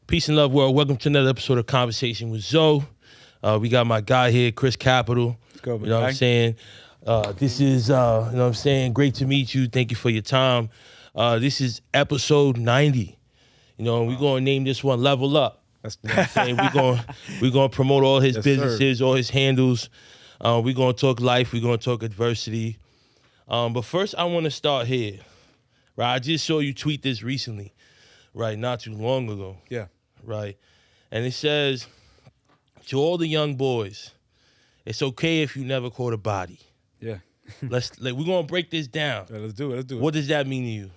Peace and love, world. Welcome to another episode of Conversation with Zoe. We got my guy here, Cris Capital. Let's go, you know what I'm saying? This is, you know what I'm saying, great to meet you. Thank you for your time. This is episode 90. You know, we're going to name this one Level Up. That's you know what I'm saying? We're going to promote all his businesses, all his handles. We're going to talk life. We're going to talk adversity. But first, I want to start here. Right, I just saw you tweet this recently, right, not too long ago. Yeah. Right, and it says, to all the young boys, it's okay if you never caught a body. Yeah. We're gonna break this down. Yeah, let's do it. What does that mean to you?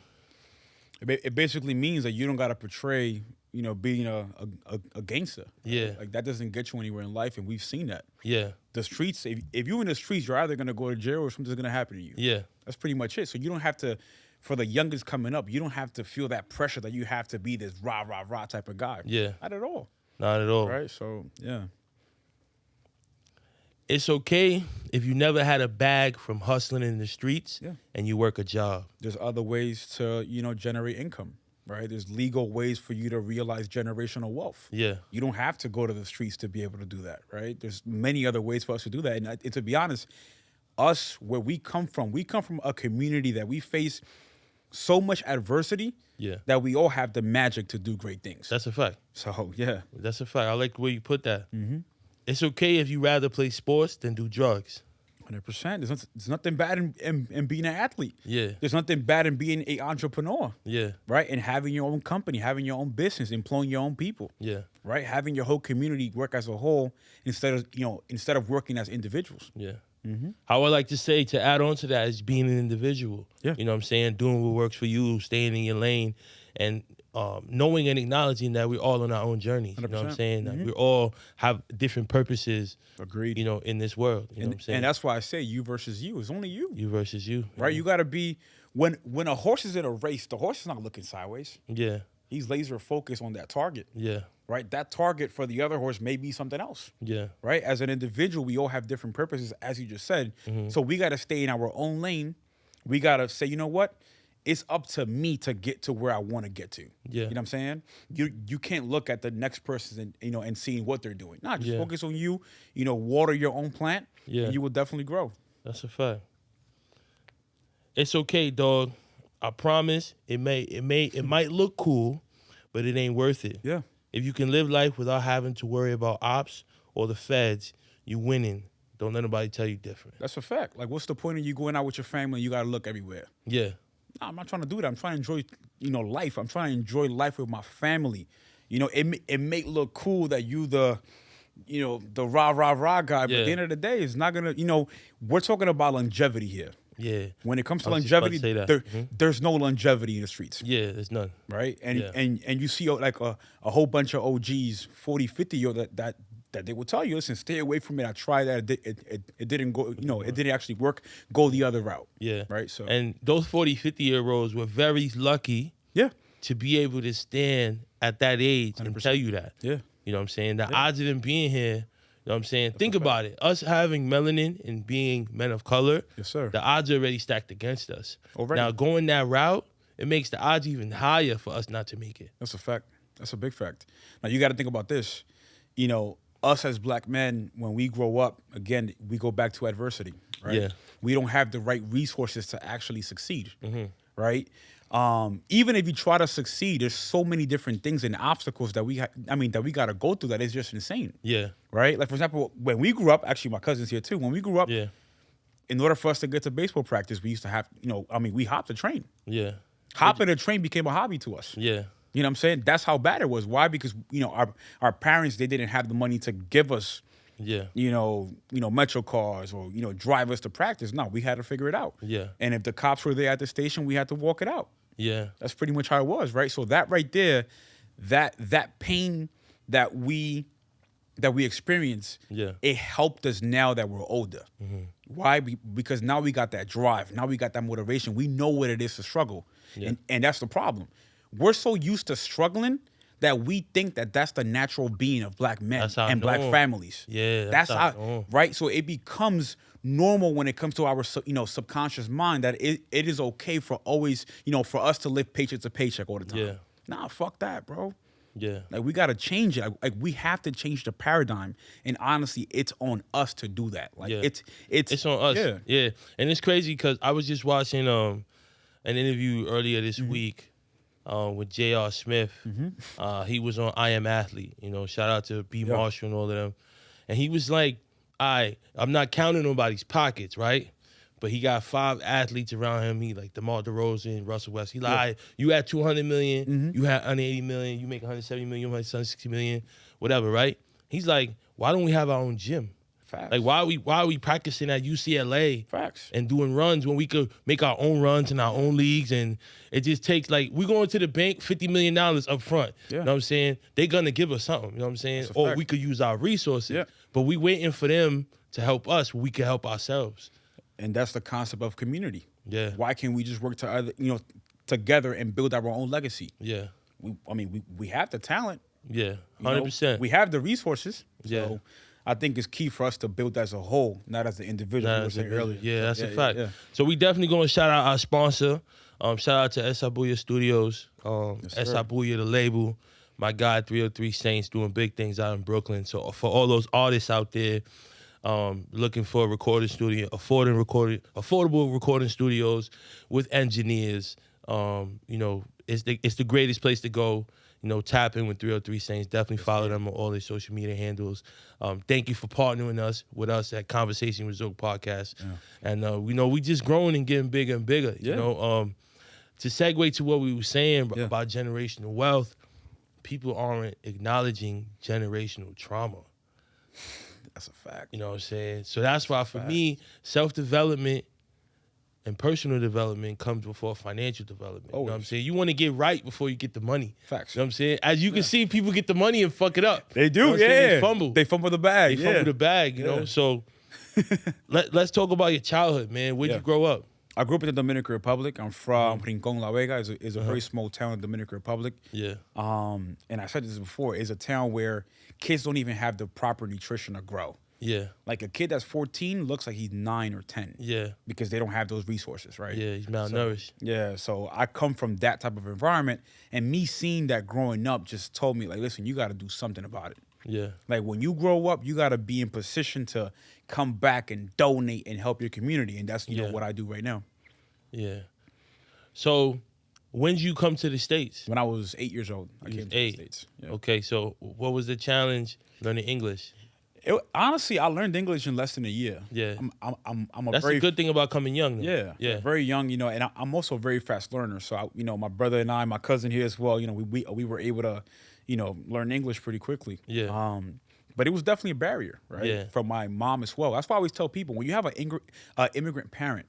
It basically means that you don't gotta portray, you know, being a gangster. Yeah. Like that doesn't get you anywhere in life, and we've seen that. Yeah. The streets, if you're in the streets, you're either gonna go to jail or something's gonna happen to you. Yeah. That's pretty much it. So you don't have to, for the youngest coming up, you don't have to feel that pressure that you have to be this rah, rah, rah type of guy. Yeah. Not at all. Not at all. Right? So, yeah. It's okay if you never had a bag from hustling in the streets and you work a job. There's other ways to, you know, generate income, right? There's legal ways for you to realize generational wealth. Yeah. You don't have to go to the streets to be able to do that, right? There's many other ways for us to do that. And to be honest, us, where we come from a community that we face so much adversity that we all have the magic to do great things. That's a fact. So, yeah. That's a fact. I like the way you put that. Mm-hmm. It's okay if you rather play sports than do drugs. 100%. There's nothing bad in being an athlete. Yeah. There's nothing bad in being an entrepreneur. Yeah. Right? And having your own company, having your own business, employing your own people. Yeah. Right? Having your whole community work as a whole instead of working as individuals. Yeah. Mm-hmm. How I like to say, to add on to that, is being an individual. Yeah. You know what I'm saying? Doing what works for you, staying in your lane, and knowing and acknowledging that we're all on our own journeys. 100%. You know what I'm saying? Mm-hmm. That we all have different purposes. Agreed. You know, in this world. You know what I'm saying? And that's why I say you versus you. It's only you. You versus you. Right? You got to be, when a horse is in a race, the horse is not looking sideways. Yeah. He's laser focused on that target. Yeah. Right? That target for the other horse may be something else. Yeah. Right? As an individual, we all have different purposes, as you just said. Mm-hmm. So we got to stay in our own lane. We got to say, you know what? It's up to me to get to where I want to get to. Yeah. You know what I'm saying? You can't look at the next person and seeing what they're doing. Nah, just focus on you. You know, water your own plant. Yeah. And you will definitely grow. That's a fact. It's okay, dog. I promise. It might look cool, but it ain't worth it. Yeah. If you can live life without having to worry about ops or the feds, you winning. Don't let nobody tell you different. That's a fact. Like, what's the point of you going out with your family and you got to look everywhere? Yeah. Nah, I'm not trying to do that. I'm trying to enjoy, life. I'm trying to enjoy life with my family. You know, it may look cool that you the rah, rah, rah guy, but at the end of the day, it's not going to, we're talking about longevity here. Yeah. When it comes to longevity, there's no longevity in the streets. Yeah, there's none. Right? And you see like a whole bunch of OGs, 40, 50-year that they will tell you, listen, stay away from it. I tried that. It didn't go, it didn't actually work. Go the other route. Yeah. Right? So. And those 40, 50-year-olds were very lucky to be able to stand at that age 100%. And tell you that. Yeah. You know what I'm saying? The odds of them being here, you know what I'm saying? Think about it. Us having melanin and being men of color, yes, sir. The odds are already stacked against us. Already. Now, going that route, it makes the odds even higher for us not to make it. That's a fact. That's a big fact. Now, you got to think about this. Us as black men, when we grow up, again, we go back to adversity, right? Yeah. We don't have the right resources to actually succeed, right? Even if you try to succeed, there's so many different things and obstacles that we got to go through that is just insane. Yeah. Right? Like, for example, when we grew up, actually, my cousin's here too. When we grew up, in order for us to get to baseball practice, we used to have, we hopped a train. Yeah. Hopping a train became a hobby to us. Yeah. You know what I'm saying? That's how bad it was. Why? Because, our parents, they didn't have the money to give us, metro cars or, drive us to practice. No, we had to figure it out. Yeah. And if the cops were there at the station, we had to walk it out. Yeah. That's pretty much how it was, right? So that right there, that pain that we experience, it helped us now that we're older. Mm-hmm. Why? Because now we got that drive. Now we got that motivation. We know what it is to struggle. Yeah. And that's the problem. We're so used to struggling that we think that that's the natural being of black men and black families. Yeah, that's how, right? So it becomes normal when it comes to our, subconscious mind that it is okay for always, for us to live paycheck to paycheck all the time. Yeah. Nah, fuck that, bro. Yeah. Like, we got to change it. Like, we have to change the paradigm. And honestly, it's on us to do that. Like, it's on us. Yeah. Yeah. And it's crazy because I was just watching an interview earlier this week with J.R. Smith. He was on I Am Athlete. You know, shout out to B. Marshall and all of them. And he was like, I'm not counting nobody's pockets, right? But he got 5 athletes around him. He like DeMar DeRozan, Russell Westbrook. He like, you had 200 million, you had 180 million, you make 170 million, you make 160 million, whatever, right? He's like, why don't we have our own gym? Facts. Like, why are we practicing at UCLA Facts. and doing runs when we could make our own runs in our own leagues? And it just takes, like, we're going to the bank, $50 million up front. Yeah. You know what I'm saying? They're going to give us something, you know what I'm saying? Or we could use our resources. Yeah. But we waiting for them to help us when we can help ourselves. And that's the concept of community. Yeah. Why can't we just work together and build our own legacy? Yeah. We have the talent. Yeah, 100%. We have the resources. Yeah. So I think it's key for us to build as a whole, not as an individual. Not you were as saying a business. earlier. Yeah, that's a fact. Yeah. So we definitely going to shout out our sponsor. Shout out to Esabuya Studios, Esabuya the label. My guy 303 Saints doing big things out in Brooklyn. So for all those artists out there looking for a recording studio, affordable recording studios with engineers, you know, it's the greatest place to go. You know, tap in with 303 Saints. Definitely follow them on all their social media handles. Thank you for partnering with us at Conversation with Zook Podcast. Yeah. And we know we just growing and getting bigger and bigger. Yeah. You know, to segue to what we were saying about generational wealth, people aren't acknowledging generational trauma. That's a fact. You know what I'm saying? So that's why for me, self-development and personal development comes before financial development. Always. You know what I'm saying? You want to get right before you get the money. Facts. You know what I'm saying? As you can see, people get the money and fuck it up. They do, You know what I'm saying? They fumble. They fumble the bag. They fumble the bag, you know? So let's talk about your childhood, man. Where'd you grow up? I grew up in the Dominican Republic. I'm from Rincon La Vega. It's a very small town in the Dominican Republic. Yeah. And I said this before, it's a town where kids don't even have the proper nutrition to grow. Yeah. Like a kid that's 14 looks like he's 9 or 10. Yeah. Because they don't have those resources, right? Yeah, he's malnourished. So I come from that type of environment, and me seeing that growing up just told me, like, listen, you got to do something about it. Yeah. Like, when you grow up, you got to be in position to come back and donate and help your community, and that's, you know, what I do right now. Yeah. So when did you come to the States? When I was 8 years old, I came to the States. Yeah. Okay, so what was the challenge learning English? Honestly, I learned English in less than a year. Yeah, I'm That's a good thing about coming young. Though. Yeah, very young. You know, and I'm also a very fast learner. So my brother and I, my cousin here as well. You know, we were able to, learn English pretty quickly. Yeah. But it was definitely a barrier, right? Yeah. From my mom as well. That's why I always tell people, when you have an immigrant parent,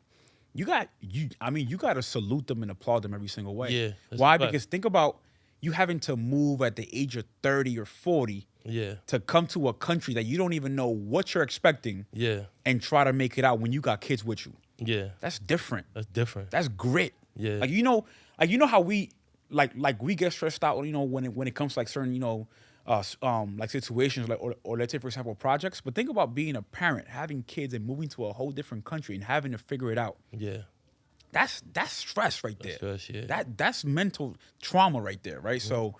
you got to salute them and applaud them every single way. Yeah. Why? Because think about you having to move at the age of 30 or 40. Yeah. To come to a country that you don't even know what you're expecting. Yeah. And try to make it out when you got kids with you. Yeah. That's different. That's grit. Yeah. Like you know how we like we get stressed out, when it comes to like certain, like situations, like or let's say for example projects. But think about being a parent, having kids and moving to a whole different country and having to figure it out. Yeah. That's stress right there. Stress, yeah. That's mental trauma right there, right? Yeah. So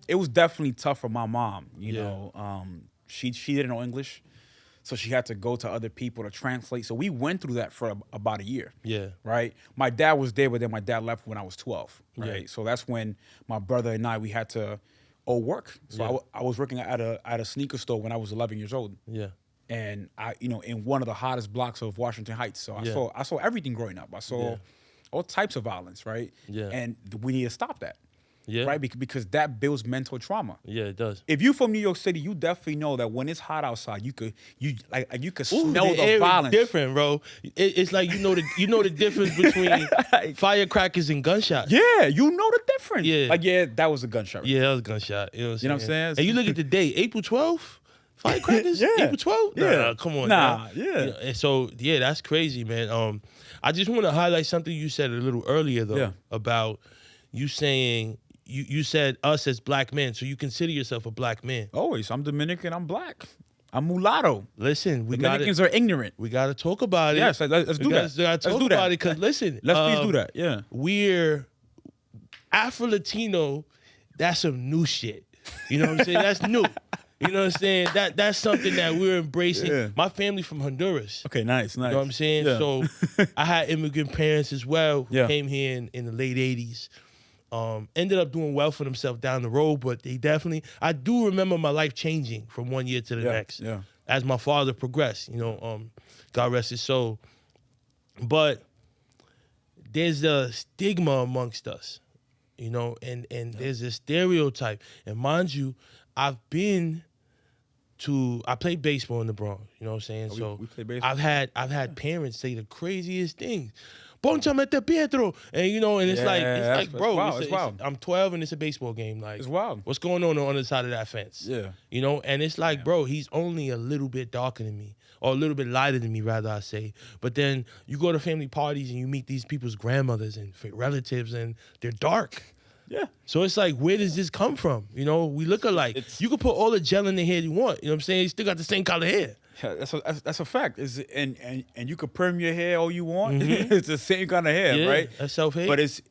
it was definitely tough for my mom. You know, she didn't know English, so she had to go to other people to translate. So we went through that for about a year. Yeah. Right. My dad was there, but then my dad left when I was 12. Right. Yeah. So that's when my brother and we had to work. So I was working at a sneaker store when I was 11 years old. Yeah. And I, in one of the hottest blocks of Washington Heights. So I saw everything growing up. I saw all types of violence, right? Yeah. And we need to stop that. Yeah. Right? Because that builds mental trauma. Yeah, it does. If you're from New York City, you definitely know that when it's hot outside, you could smell the violence. Different, bro. It's like you know the difference between firecrackers and gunshots. Yeah, you know the difference. Yeah. Like that was a gunshot. Yeah, that was a gunshot. You know what I'm saying? saying? And you look at the date, April 12th? Firecrackers? Yeah. April 12th? Nah, Yeah. come on. Nah, now. yeah. You know, and so that's crazy, man. I just want to highlight something you said a little earlier though about you saying you said us as black men, so you consider yourself a black man. Always. I'm Dominican, I'm black. I'm mulatto. Listen, Dominicans are ignorant. We got to talk about it. Yes, let's do that. Let's talk about it because listen. Let's please do that. Yeah. We're Afro-Latino that's some new shit. You know what I'm saying? That's new. You know what I'm saying? That's something that we're embracing. Yeah. My family from Honduras. Okay, nice. You know what I'm saying? Yeah. So I had immigrant parents as well who Yeah. came here in the late 80s. Ended up doing well for themselves down the road, but they definitely, I do remember my life changing from one year to the next as my father progressed, you know, God rest his soul. But there's a stigma amongst us, you know, and there's a stereotype. And mind you, I played baseball in the Bronx, you know what I'm saying? Oh, we played baseball. I've had parents say the craziest things. Ponchame te Pietro. And you know, and it's like, bro, it's wild. I'm 12 and it's a baseball game. Like, It's wild. What's going on the other side of that fence? Yeah. You know, and it's like, bro, he's only a little bit darker than me, or a little bit lighter than me, rather I say. But then you go to family parties and you meet these people's grandmothers and relatives, and they're dark. Yeah. So it's like, where does this come from? You know, we look alike. You can put all the gel in the hair you want. You know what I'm saying? You still got the same color hair. Yeah, that's a fact. And you could perm your hair all you want. It's the same kind of hair, right? That's self-hate. But it's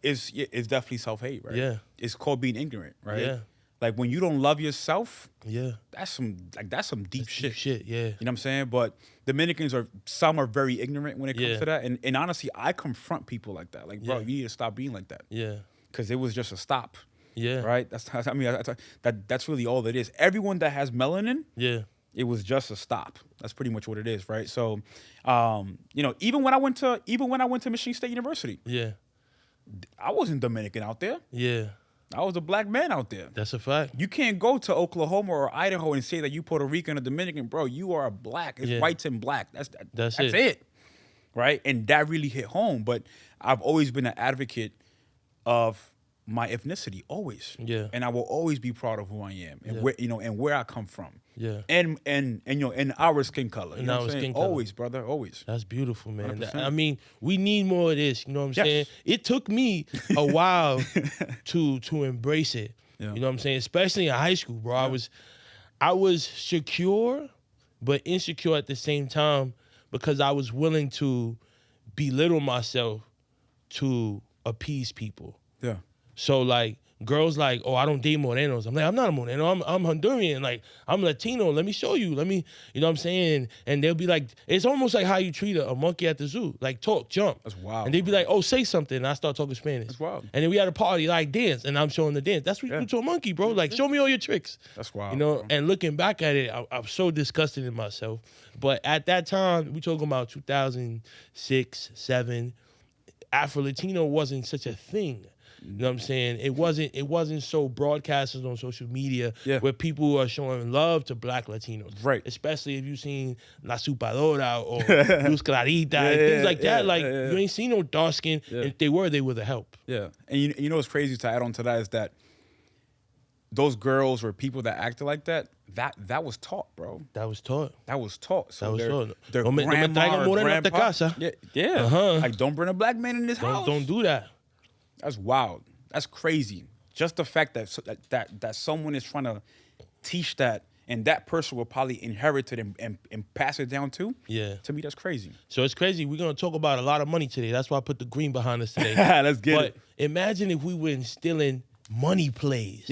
definitely self-hate, right? Yeah. It's called being ignorant, right? Yeah. Like when you don't love yourself, that's some deep shit. Deep shit, yeah. You know what I'm saying? But Dominicans some are very ignorant when it comes to that. And honestly, I confront people like that. Like, bro, you need to stop being like that. Yeah. Because it was just a stop. Yeah. Right? That's really all it is. Everyone that has melanin, it was just a stop. That's pretty much what it is, right? So, you know, even when I went to Michigan State University, I wasn't Dominican out there. Yeah. I was a black man out there. That's a fact. You can't go to Oklahoma or Idaho and say that you Puerto Rican or Dominican, bro. You are a black. It's whites and black. That's it. Right? And that really hit home. But I've always been an advocate of my ethnicity, always. Yeah. And I will always be proud of who I am and where, you know, and where I come from. Yeah. And you know, and our skin color. You know what I'm saying? Color. Always, brother, always. That's beautiful, man. 100%. I mean, we need more of this. You know what I'm saying? It took me a while to embrace it. Yeah. You know what I'm saying? Especially in high school, bro. I was secure, but insecure at the same time because I was willing to belittle myself to appease people. Yeah. So like girls like, oh, I don't date Morenos. I'm like, I'm not a Moreno. I'm Honduran. Like, I'm Latino. Let me show you. You know what I'm saying? And they'll be like, it's almost like how you treat a monkey at the zoo. Like, talk, jump. That's wild. And they'd be like, oh, say something. And I start talking Spanish. That's wild. And then we had a party, like, dance. And I'm showing the dance. That's what you do to a monkey, bro. Like, show me all your tricks. That's wild. You know, bro. and looking back at it, I'm so disgusted in myself. But at that time, we talking about 2006, 2007, Afro-Latino wasn't such a thing. You know what I'm saying? It wasn't so broadcasted on social media where people are showing love to black Latinos. Right. Especially if you've seen La Supadora or Luz Clarita and things like that. Like, you ain't seen no dark skin. And if they were the help. Yeah. And you know what's crazy to add on to that is that those girls or people that acted like that was taught, bro. That was taught. That was taught. So that was taught. Their No me traigan moreno a grandpa, casa. Yeah. Uh-huh. Like, don't bring a black man in this house. Don't do that. That's wild. That's crazy. Just the fact that someone is trying to teach that, and that person will probably inherit it and pass it down too. Yeah. To me, that's crazy. So it's crazy. We're going to talk about a lot of money today. That's why I put the green behind us today. Let's get it. But imagine if we were instilling money plays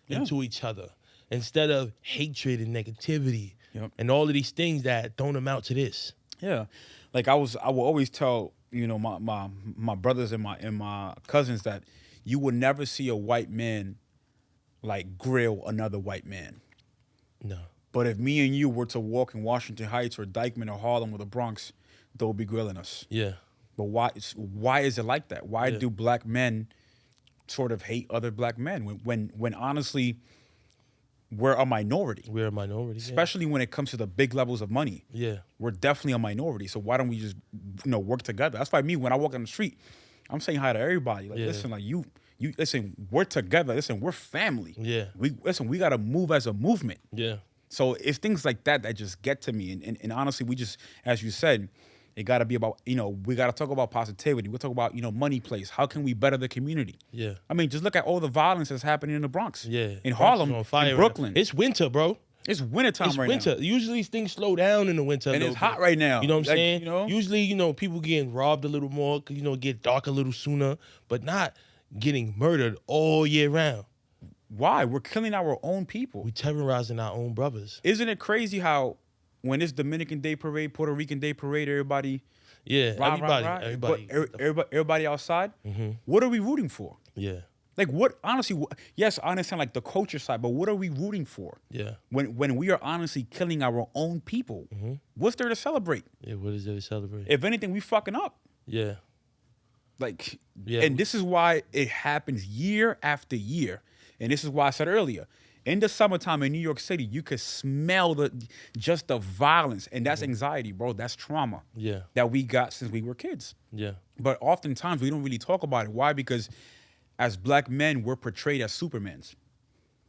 into each other instead of hatred and negativity and all of these things that don't amount to this. Yeah. Like I will always tell, you know, my brothers and my cousins that you will never see a white man like grill another white man. No. But if me and you were to walk in Washington Heights or Dykeman or Harlem or the Bronx, they'll be grilling us. Yeah. But why is it like that? Why do black men sort of hate other black men when honestly we're a minority? We're a minority. Especially when it comes to the big levels of money. Yeah. We're definitely a minority. So why don't we just, you know, work together? That's why when I walk on the street, I'm saying hi to everybody. Like, listen, like you listen, we're together. Listen, we're family. Yeah. We gotta move as a movement. Yeah. So it's things like that just get to me. And honestly, we just, as you said, it gotta be about, you know, we gotta talk about positivity. We'll talk about, you know, money plays. How can we better the community? Yeah. I mean, just look at all the violence that's happening in the Bronx. Yeah. In Harlem, in Brooklyn. It's winter, bro. It's wintertime right now. It's winter. Usually things slow down in the winter. And it's hot right now. You know what I'm saying? You know? Usually, you know, people getting robbed a little more, you know, get dark a little sooner, but not getting murdered all year round. Why? We're killing our own people. We terrorizing our own brothers. Isn't it crazy how when it's Dominican Day Parade, Puerto Rican Day Parade, everybody, everybody outside. Mm-hmm. What are we rooting for? Yeah. Like what? Honestly, yes, I understand like the culture side, but what are we rooting for? Yeah. When we are honestly killing our own people, what's there to celebrate? Yeah. What is there to celebrate? If anything, we fucking up. Yeah. Like, and this is why it happens year after year. And this is why I said earlier, in the summertime in New York City, you could smell the violence, and that's anxiety, bro. That's trauma. Yeah. That we got since we were kids. Yeah. But oftentimes we don't really talk about it. Why? Because as black men, we're portrayed as Supermans.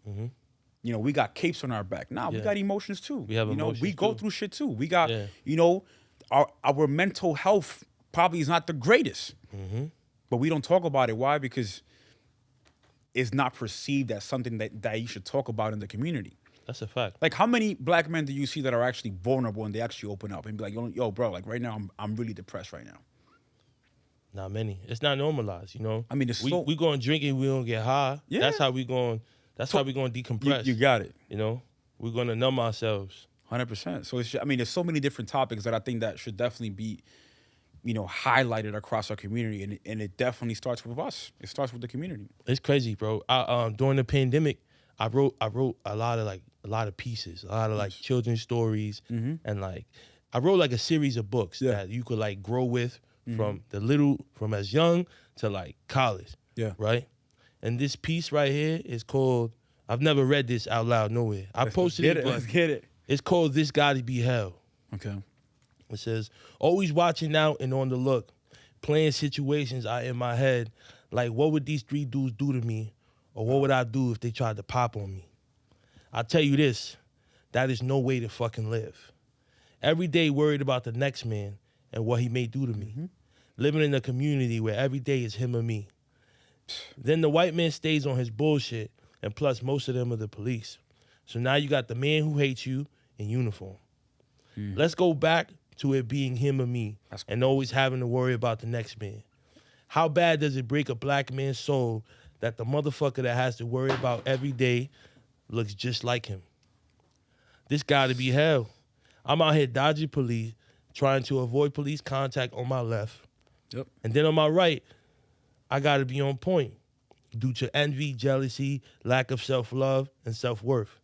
Mm-hmm. You know, we got capes on our back. We got emotions too. We have emotions. We go through shit too. We got, our mental health probably is not the greatest. Mm-hmm. But we don't talk about it. Why? Because it's not perceived as something that you should talk about in the community. That's a fact. Like, how many black men do you see that are actually vulnerable and they actually open up and be like, yo, bro, like right now I'm really depressed right now? Not many. It's not normalized, you know. I mean, we going drinking, we don't get high. Yeah. That's how we going. That's how we going to decompress. You got it. You know, we're going to numb ourselves. 100%. So there's so many different topics that I think that should definitely be, highlighted across our community, and it definitely starts with us. It starts with the community. It's crazy, bro. During the pandemic, I wrote a lot of pieces, a lot of like children's stories, and like I wrote like a series of books that you could like grow with from as young to like college. Yeah. Right. And this piece right here is called. I've never read this out loud nowhere. I posted it. Let's get it. It's called "This Gotta Be Hell." Okay. It says, always watching out and on the look, playing situations out in my head, like what would these three dudes do to me, or what would I do if they tried to pop on me? I'll tell you this, that is no way to fucking live. Every day worried about the next man and what he may do to me. Living in a community where every day is him or me. Then the white man stays on his bullshit, and plus most of them are the police. So now you got the man who hates you in uniform. Let's go back to it being him or me and always having to worry about the next man. How bad does it break a black man's soul that the motherfucker that has to worry about every day looks just like him? This gotta be hell. I'm out here dodging police, trying to avoid police contact on my left. Yep. And then on my right, I gotta be on point due to envy, jealousy, lack of self-love, and self-worth.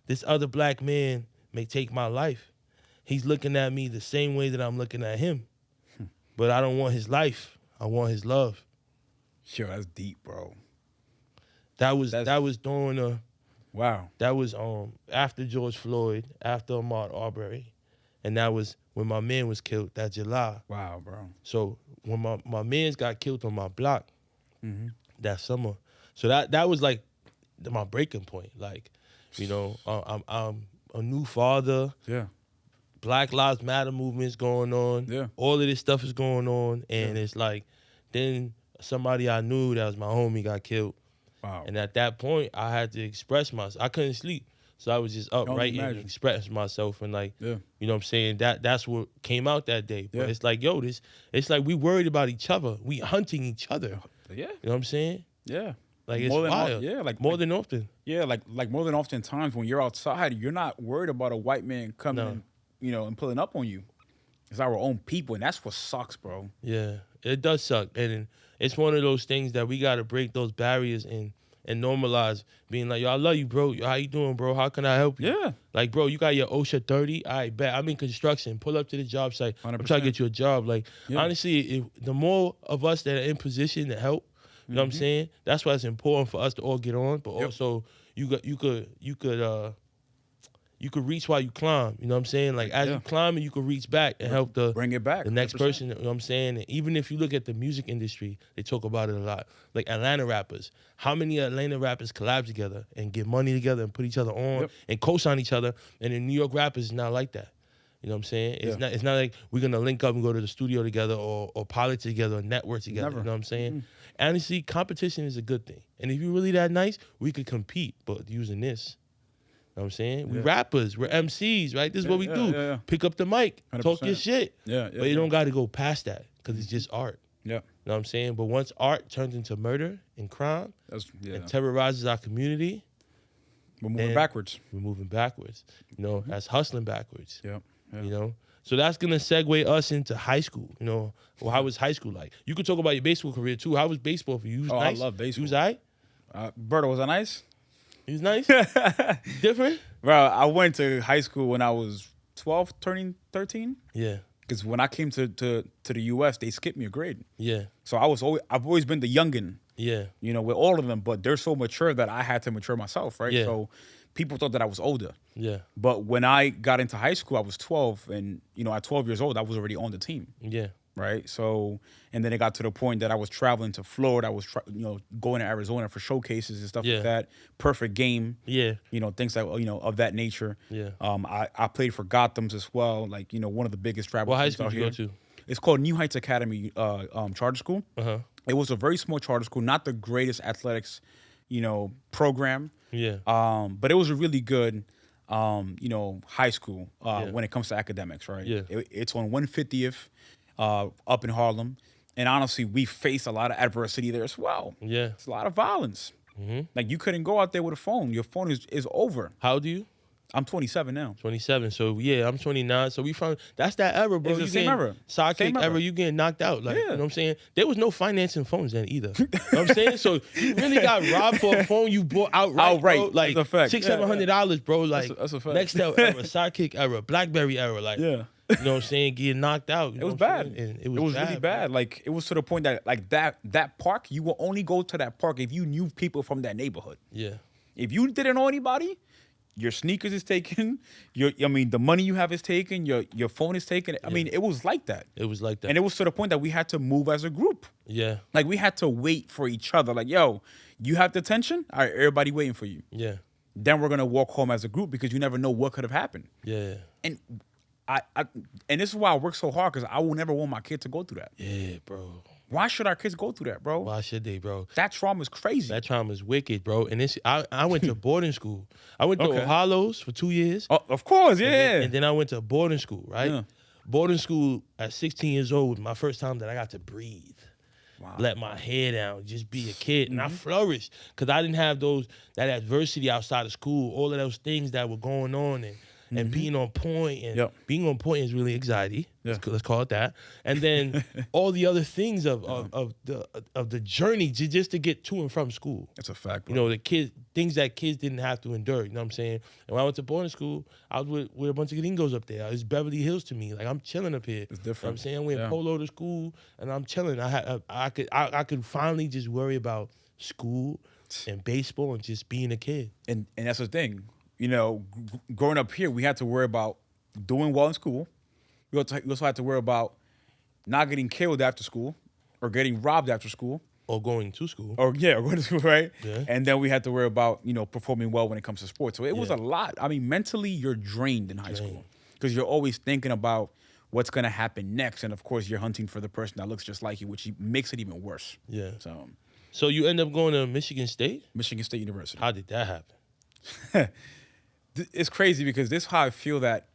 This other black man may take my life. He's looking at me the same way that I'm looking at him. But I don't want his life. I want his love. Sure, that's deep, bro. That was during wow. That was after George Floyd, after Ahmaud Arbery. And that was when my man was killed that July. Wow, bro. So when my mans got killed on my block that summer. So that was like my breaking point. Like, I'm a new father. Yeah. Black Lives Matter movement's going on. Yeah. All of this stuff is going on. And it's like, then somebody I knew that was my homie got killed. Wow. And at that point, I had to express myself. I couldn't sleep. So I was just up writing and expressing myself. And like, you know what I'm saying? That's what came out that day. But it's like, it's like we worried about each other. We hunting each other. Yeah. You know what I'm saying? Yeah. Like it's wild. More than often. Yeah, like more than often times when you're outside, you're not worried about a white man coming and pulling up on you. It's our own people, and that's what sucks, bro. Yeah, it does suck. And it's one of those things that we got to break those barriers and normalize being like, yo, I love you, bro. Yo, how you doing, bro? How can I help you? Yeah. Like, bro, you got your OSHA 30? All right, bet. I'm in construction. Pull up to the job site. 100%. I'm trying to get you a job. Like, honestly, the more of us that are in position to help, you know what I'm saying? That's why it's important for us to all get on, but also you could reach while you climb, you know what I'm saying? Like as you climb, you could reach back and help bring it back the next 100%. Person, you know what I'm saying? And even if you look at the music industry, they talk about it a lot. Like Atlanta rappers. How many Atlanta rappers collab together and get money together and put each other on and co-sign each other? And in New York rappers is not like that. You know what I'm saying? It's not like we're gonna link up and go to the studio together or pilot together or network together. Never. You know what I'm saying? Honestly, competition is a good thing. And if you're really that nice, we could compete, but using this. You know what I'm saying? We rappers, we're MCs, right? This is what we do. Pick up the mic, 100%. Talk your shit. But you don't got to go past that because it's just art. Yeah. You know know what I'm saying? But once art turns into murder and crime and terrorizes our community, we're moving backwards. We're moving backwards. You know, that's hustling backwards. Yep. You know? So that's going to segue us into high school. You know, well, how was high school like? You could talk about your baseball career, too. How was baseball for you? You was nice? I love baseball. You was all right? Berto, was I nice? He was nice? Different? Bro, I went to high school when I was 12, turning 13. Yeah. Because when I came to the U.S., they skipped me a grade. Yeah. So I've always been the youngin'. Yeah. You know, with all of them, but they're so mature that I had to mature myself, right? Yeah. So people thought that I was older. Yeah. But when I got into high school, I was 12, and you know, at 12 years old, I was already on the team. Yeah. Right. So, and then it got to the point that I was traveling to Florida. I was, going to Arizona for showcases and stuff like that. Perfect game. Yeah. You know, things that of that nature. Yeah. I played for Gotham's as well. Like, you know, one of the biggest travel. What high school did you go to? It's called New Heights Academy Charter School. It was a very small charter school, not the greatest athletics, program. Yeah. But it was a really good, high school when it comes to academics, right? Yeah. It's on 150th up in Harlem. And honestly, we faced a lot of adversity there as well. Yeah. It's a lot of violence. Mm-hmm. Like, you couldn't go out there with a phone. Your phone is over. How old are you? I'm 27 now. 27. So, yeah, I'm 29. So, that's that era, bro. It's the same era. Sidekick era, you getting knocked out. Like, you know what I'm saying? There was no financing phones then either. You know what I'm saying? So, you really got robbed for a phone you bought outright, bro. Like, that's a fact. $600-$700, bro. Like, that's a fact. Nextel era, Sidekick era, BlackBerry era. Like, you know what I'm saying? Getting knocked out. It was bad. And it was bad, really bad. Like, it was to the point that, like, that park, you will only go to that park if you knew people from that neighborhood. Yeah. If you didn't know anybody, your sneakers is taken. The money you have is taken. Your phone is taken. I mean, it was like that. It was like that. And it was to the point that we had to move as a group. Yeah. Like, we had to wait for each other. Like, yo, you have detention? All right, everybody waiting for you. Yeah. Then we're going to walk home as a group because you never know what could have happened. Yeah. And and this is why I work so hard, because I will never want my kid to go through that. Yeah, bro. Why should our kids go through that, bro? Why should they, bro? That trauma is crazy. That trauma is wicked, bro. And I went to boarding school. I went to Ohio's for 2 years. Oh, of course, yeah. And then I went to boarding school, right? Yeah. Boarding school at 16 years old was my first time that I got to breathe. Wow. Let my hair down, just be a kid. And I flourished because I didn't have that adversity outside of school, all of those things that were going on and being on point. And being on point is really anxiety. Yeah. Let's call it that. And then all the other things of the journey just to get to and from school. That's a fact, bro. You know, things that kids didn't have to endure. You know what I'm saying? And when I went to boarding school, I was with a bunch of gringos up there. It's Beverly Hills to me. Like, I'm chilling up here. It's different. You know what I'm saying? I went polo to school and I'm chilling. I could finally just worry about school and baseball and just being a kid. And that's the thing. You know, growing up here, we had to worry about doing well in school. We also had to worry about not getting killed after school or getting robbed after school. Or going to school. Or going to school, right? Yeah. And then we had to worry about, performing well when it comes to sports. So it was a lot. I mean, mentally, you're drained in high school because you're always thinking about what's going to happen next. And, of course, you're hunting for the person that looks just like you, which makes it even worse. Yeah. So you end up going to Michigan State? Michigan State University. How did that happen? It's crazy because this is how I feel that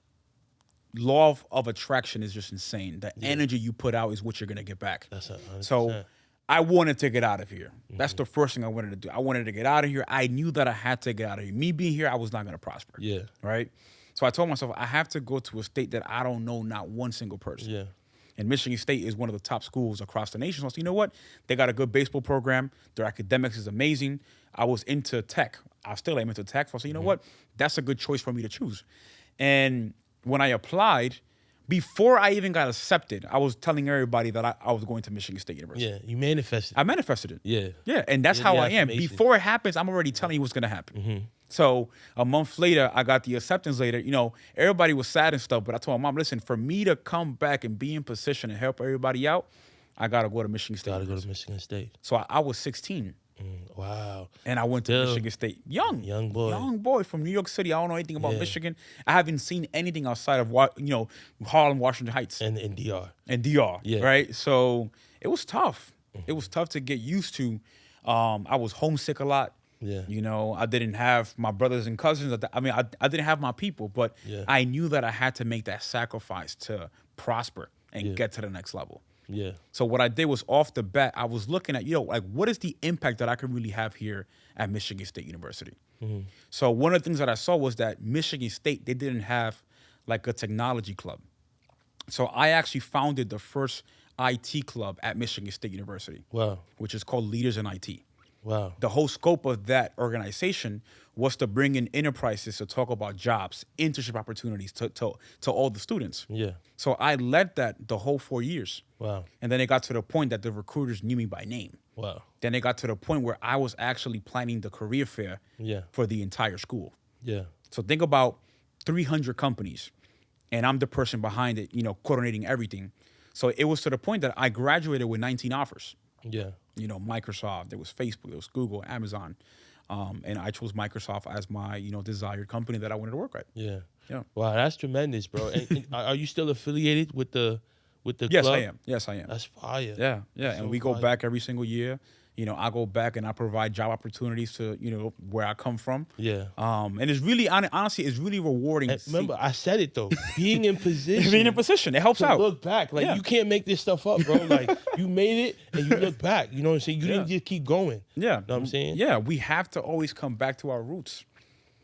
law of attraction is just insane. The energy you put out is what you're going to get back. That's 100%. So I wanted to get out of here. That's the first thing I wanted to do. I wanted to get out of here. I knew that I had to get out of here. Me being here, I was not going to prosper. Yeah. Right? So I told myself I have to go to a state that I don't know not one single person. Yeah. And Michigan State is one of the top schools across the nation. So I said, you know what? They got a good baseball program. Their academics is amazing. I was into tech. I still am into tech. So I said, you know what? That's a good choice for me to choose. And when I applied, before I even got accepted, I was telling everybody that I was going to Michigan State University. Yeah, you manifested. I manifested it. Yeah. Yeah, and that's how I am. Before it happens, I'm already telling you what's going to happen. Mm-hmm. So a month later, I got the acceptance later. Everybody was sad and stuff, but I told my mom, listen, for me to come back and be in position and help everybody out, I got to go to Michigan State. Got to go to Michigan State. So I was 16. Wow. And I went to Michigan State. Young boy from New York City. I don't know anything about Michigan. I haven't seen anything outside of Harlem, Washington Heights. And DR. Yeah. Right? So it was tough. It was tough to get used to. I was homesick a lot. Yeah. I didn't have my brothers and cousins. I didn't have my people, but I knew that I had to make that sacrifice to prosper and get to the next level. Yeah. So what I did was off the bat, I was looking at, like what is the impact that I could really have here at Michigan State University? So one of the things that I saw was that Michigan State, they didn't have like a technology club. So I actually founded the first IT club at Michigan State University. Wow. Which is called Leaders in IT. Wow. The whole scope of that organization was to bring in enterprises to talk about jobs, internship opportunities to all the students. Yeah. So I led that the whole 4 years. Wow. And then it got to the point that the recruiters knew me by name. Wow. Then it got to the point where I was actually planning the career fair for the entire school. Yeah. So think about 300 companies, and I'm the person behind it, coordinating everything. So it was to the point that I graduated with 19 offers. Yeah. Microsoft, there was Facebook, there was Google, Amazon. And I chose Microsoft as my, desired company that I wanted to work at. Yeah. Yeah. Wow, that's tremendous, bro. And are you still affiliated with the Yes, club? I am. Yes, I am. That's fire. Yeah, yeah. So and we go fire. back every single year. I go back and I provide job opportunities to, where I come from. Yeah. And it's really, honestly, it's really rewarding. And remember, I said it though. Being in position. Being in position, it helps to out. look back. Like, you can't make this stuff up, bro. Like, you made it and you look back. You know what I'm saying? You didn't just keep going. Yeah. You know what I'm saying? Yeah, we have to always come back to our roots.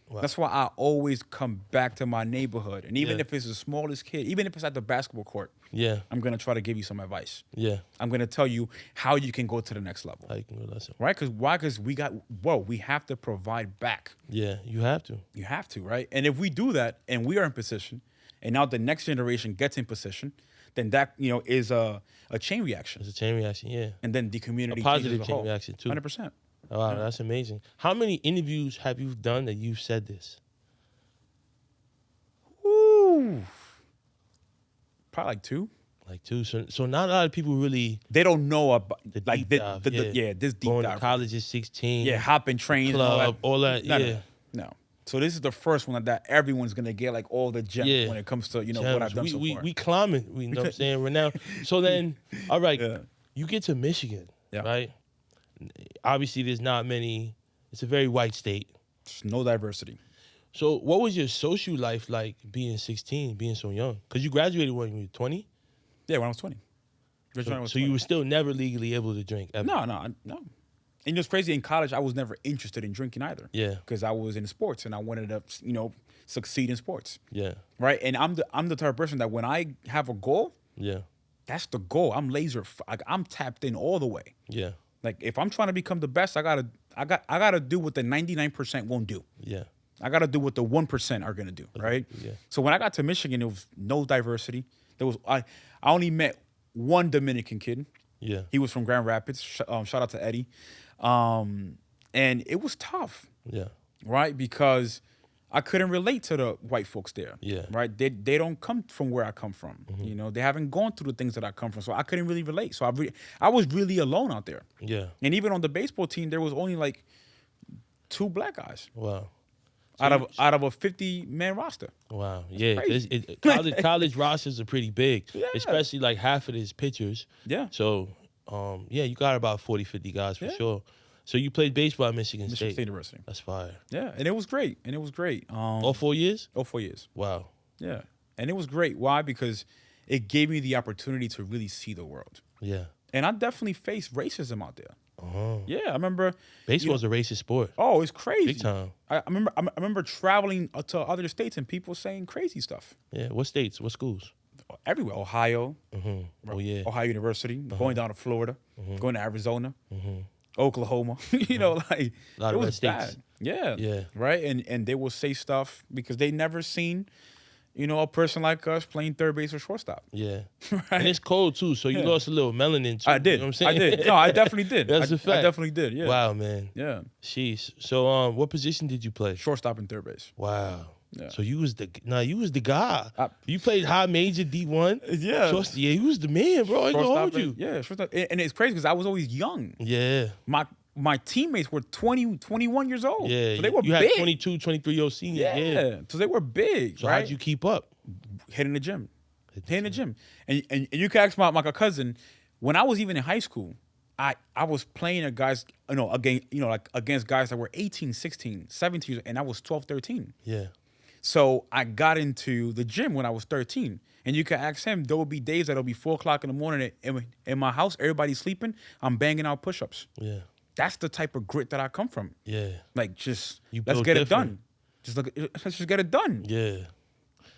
Wow. That's why I always come back to my neighborhood. And even if it's the smallest kid, even if it's at the basketball court, I'm going to try to give you some advice. Yeah. I'm going to tell you how you can go to the next level. How you can go listen. Right? Because we have to provide back. Yeah, you have to. You have to, right? And if we do that and we are in position, and now the next generation gets in position, then that, is a chain reaction. It's a chain reaction, yeah. And then the community A positive changes chain whole. reaction, too. 100%. Oh, wow, that's amazing. How many interviews have you done that you've said this? Ooh. Probably like 2. Like 2. So not a lot of people really. They don't know about The like deep dive, this deep going dive. to college at 16. Yeah, hopping trains, Club, all that. No, Yeah. no. So this is the first one that everyone's gonna get like all the gems when it comes to what I've done so far. We climbing. You know what I'm saying? Right now. So then, all right, Yeah. you get to Michigan, Yeah. right? Obviously, there's not many. It's a very white state. There's no diversity. So what was your social life like being 16, being so young? Because you graduated when you were 20? Yeah, when I was 20. So you were still never legally able to drink ever? No. And it's crazy, in college, I was never interested in drinking either. Yeah. Because I was in sports and I wanted to, succeed in sports. Yeah. Right? And I'm the type of person that when I have a goal, Yeah. that's the goal. I'm I'm tapped in all the way. Yeah. Like if I'm trying to become the best, I gotta do what the 99% won't do. Yeah. I gotta do what the 1% are gonna do, right? Yeah. So when I got to Michigan, there was no diversity. I only met one Dominican kid. Yeah. He was from Grand Rapids. Shout out to Eddie. And it was tough, Yeah. right? Because I couldn't relate to the white folks there. Yeah. Right? They don't come from where I come from. They haven't gone through the things that I come from. So I couldn't really relate. So I was really alone out there. Yeah. And even on the baseball team, there was only like 2 black guys. Wow. Out of a 50-man roster. Wow. Yeah. Crazy. College rosters are pretty big, Yeah. especially like half of his pitchers. Yeah. So, you got about 40, 50 guys for sure. So you played baseball at Michigan State. University. That's fire. Yeah, and it was great. All 4 years? All 4 years. Wow. Yeah, and it was great. Why? Because it gave me the opportunity to really see the world. Yeah. And I definitely faced racism out there. Oh. Yeah, I remember. Baseball's a racist sport. Oh, it's crazy. Big time. I remember traveling to other states and people saying crazy stuff. Yeah. What states? What schools? Everywhere. Ohio. Mm-hmm. Oh, yeah. Ohio University. Going down to Florida. Going to Arizona. Oklahoma. Like A lot it of red was states. bad. Yeah. Yeah. Right. And they will say stuff because they never seen, a person like us playing third base or shortstop. Yeah. Right. And it's cold, too, so you lost a little melanin, too. I did. You know what I'm saying? I did. No, I definitely did. That's a fact. I definitely did. Yeah. Wow, man. Yeah. Jeez. So, what position did you play? Shortstop and third base. Wow. Yeah. So you was the guy. You played high major D1. Yeah. Yeah, you was the man, bro. I ain't gonna hold you. Yeah, shortstop. And it's crazy because I was always young. Yeah. My teammates were 20, 21 years old. Yeah. So they were you big. had 22, 23-year-old senior. Yeah. So they were big. So right? how'd you keep up? Hitting the gym. Hitting the gym. And you can ask my cousin, when I was even in high school, I was playing against guys that were 18, 16, 17 years, and I was 12, 13. Yeah. So I got into the gym when I was 13. And you can ask him, there will be days that'll be 4 o'clock in the morning in my house, everybody's sleeping, I'm banging out push-ups. Yeah. That's the type of grit that I come from. Yeah. Like, just, You let's built get different. it done. Let's just get it done. Yeah.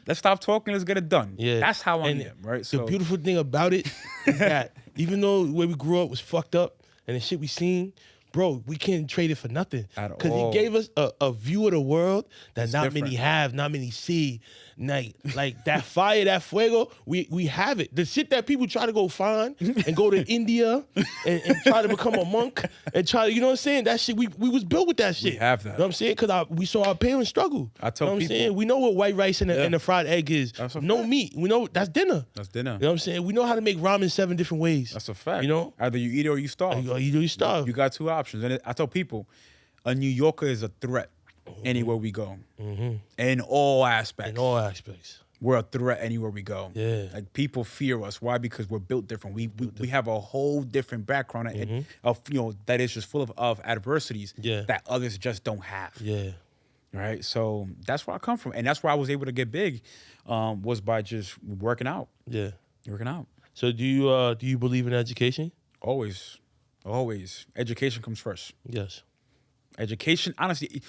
Let's stop talking, let's get it done. Yeah. That's how I And am, right? The beautiful thing about it is that even though where we grew up was fucked up and the shit we seen, bro, we can't trade it for nothing. At Because he all. gave us a view of the world that It's not different. many have, not many see. Like that fire, that fuego, we have it. The shit that people try to go find and go to India and try to become a monk and try to, you know what I'm saying? That shit, we was built with that shit. We have that. You know what I'm saying? Because we saw our parents struggle. I tell you know what people- I'm saying? We know what white rice and the fried egg is. That's a No fact. meat. We know that's dinner. That's dinner. You know what I'm saying? We know how to make ramen 7 different ways. That's a fact. You know? Either you eat it or you starve. You starve. You got 2 options. And I tell people, a New Yorker is a threat anywhere we go. In all aspects. In all aspects. We're a threat anywhere we go. Yeah. Like, people fear us. Why? Because we're built different. We have a whole different background of, you know, that is just full of adversities that others just don't have. Yeah. Right? So that's where I come from. And that's where I was able to get big, was by just working out. Yeah. Working out. So do you believe in education? Always. Always. Education comes first. Yes. Education, honestly,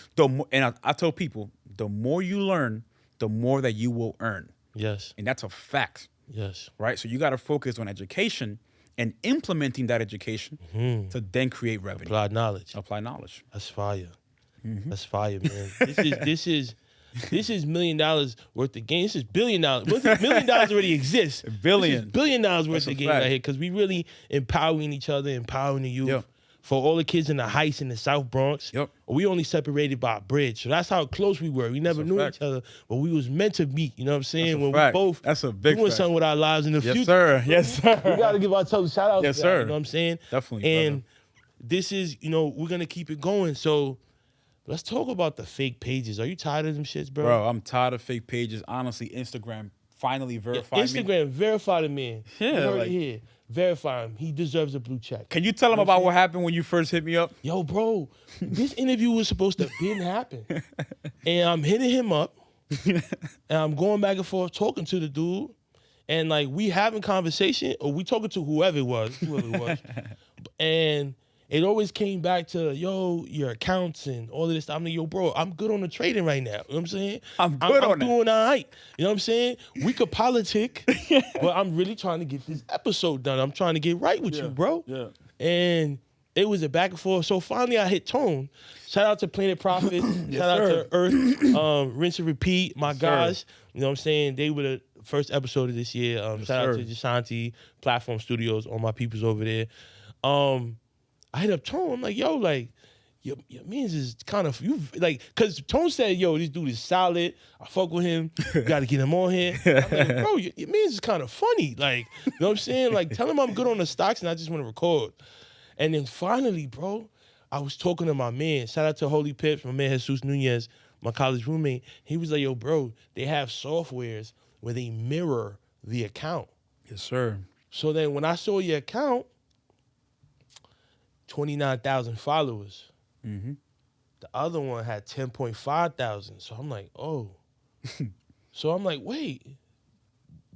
I tell people, the more you learn, the more that you will earn. Yes. And that's a fact, Yes. right? So you got to focus on education and implementing that education to then create revenue. Applied knowledge. Apply knowledge. That's fire. That's fire, man. This is $1 million worth of game. This is $1 billion. $1 million already exists. Billion. This is $1 billion worth That's a of game fact. right here because we really empowering each other, empowering the youth. Yep. For all the kids in the Heights in the South Bronx, Yep. we only separated by a bridge. So that's how close we were. We never a knew fact. each other, but we was meant to meet. You know what I'm saying? That's a When fact. we both That's a big doing fact. something with our lives in the Yes, future. sir. Yes, sir. We got to give ourselves a shout out. Yes, to that, sir. You know what I'm saying? Definitely, And brother. this is, we're going to keep it going. So let's talk about the fake pages. Are you tired of them shits, bro? Bro, I'm tired of fake pages. Honestly, Instagram finally verified me. Instagram, verify the man. Yeah, You heard like- it here. Verify him. He deserves a blue check. Can you tell them about what happened when you first hit me up? Yo, bro, this interview was supposed to been happen. And I'm hitting him up. And I'm going back and forth talking to the dude. And like we having conversation or we talking to whoever it was. And it always came back to, yo, your accounts and all of this. I'm like, yo, bro, I'm good on the trading right now. You know what I'm saying? I'm good on it. doing all right. You know what I'm saying? We could politic, but I'm really trying to get this episode done. I'm trying to get right with you, bro. Yeah. And it was a back and forth. So finally I hit Tone. Shout out to Planet Profit. Shout out to Earth. Rinse and Repeat. My guys. You know what I'm saying? They were the first episode of this year. Shout out to Jashanti, Platform Studios, all my peoples over there. I hit up Tone. I'm like, yo, like, your means is kind of, you like, because Tone said, yo, this dude is solid. I fuck with him. You got to get him on here. I'm like, bro, your means is kind of funny. Like, you know what I'm saying? Like, tell him I'm good on the stocks and I just want to record. And then finally, bro, I was talking to my man. Shout out to Holy Pips, my man Jesus Muñoz, my college roommate. He was like, yo, bro, they have softwares where they mirror the account. Yes, sir. So then when I saw your account, 29,000 followers. Mm-hmm. The other one had 10.5 thousand. So I'm like, oh. So I'm like, wait.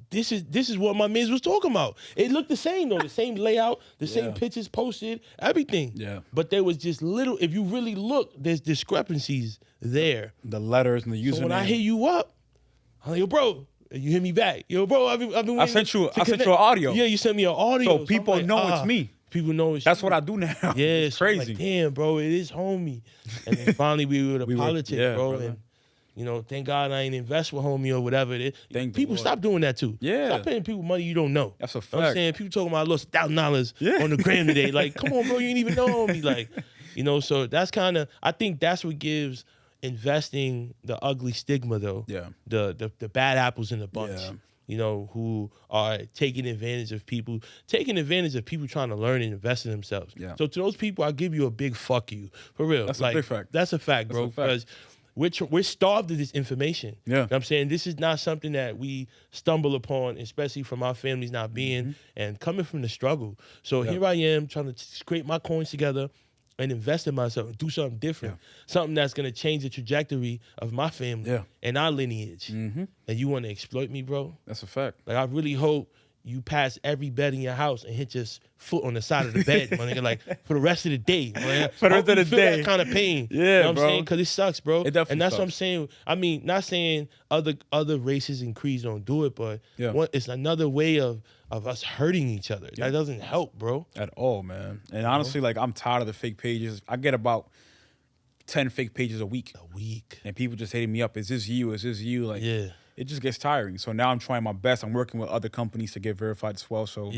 This is what my man was talking about. It looked the same though, the same layout, the same pictures posted, everything. Yeah. But there was just little, if you really look, there's discrepancies there. The letters and the username. So when I hit you up, I'm like, yo, bro, you hit me back. Yo, bro, I've been waiting I sent you to an connect. audio. Yeah, you sent me an audio. So people I'm like, know it's me. People know it's That's you. what I do now. Yeah, It's so I'm crazy. like, damn, bro, it is homie. And then finally we were the politics, bro. brother. And thank God I ain't invest with homie or whatever it is. Thank the People Lord. stop doing that too. Yeah. Stop paying people money you don't know. That's a You know what I'm fact. saying? People talking about I lost $1,000 on the gram today. Like, come on, bro, you ain't even know me. Like, so that's kind of, I think that's what gives investing the ugly stigma though. Yeah. The bad apples in the bunch. Yeah. Who are taking advantage of people trying to learn and invest in themselves. Yeah. So to those people, I give you a big fuck you. For real. That's a big fact. That's a fact, bro. That's a fact. Because we're starved of this information. Yeah. You know what I'm saying? This is not something that we stumble upon, especially from our families not being and coming from the struggle. So here I am trying to scrape my coins together, and invest in myself and do something different, something that's gonna change the trajectory of my family and our lineage. And you want to exploit me, bro? That's a fact. Like, I really hope you pass every bed in your house and hit your foot on the side of the bed, my nigga, like for the rest of the day. Man. For the rest of the day. That kind of pain. Yeah, you know what I'm bro. saying? Because it sucks, bro. It definitely and that's sucks. what I'm saying. I mean, not saying other races and creeds don't do it, but it's another way of us hurting each other. That doesn't help, bro. At all, man. And honestly, like, I'm tired of the fake pages. I get about 10 fake pages a week. And people just hitting me up. Is this you? Is this you? Like, it just gets tiring. So now I'm trying my best. I'm working with other companies to get verified as well. So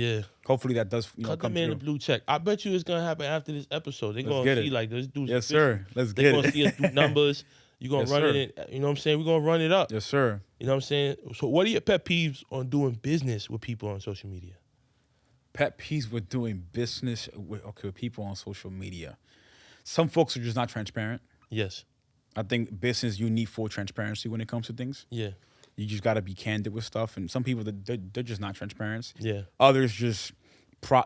hopefully that does cut come the man through. a blue check. I bet you it's gonna happen after this episode. They're gonna see like this dude's Yes, sir. Let's get They're gonna it. see us do numbers. You're gonna run it in, you know what I'm saying? We're gonna run it up. Yes, sir. You know what I'm saying? So what are your pet peeves on doing business with people on social media? Pet peeves with doing business with people on social media. Some folks are just not transparent. Yes. I think business, you need full transparency when it comes to things. Yeah. You just got to be candid with stuff. And some people, they're just not transparent. Yeah. Others just,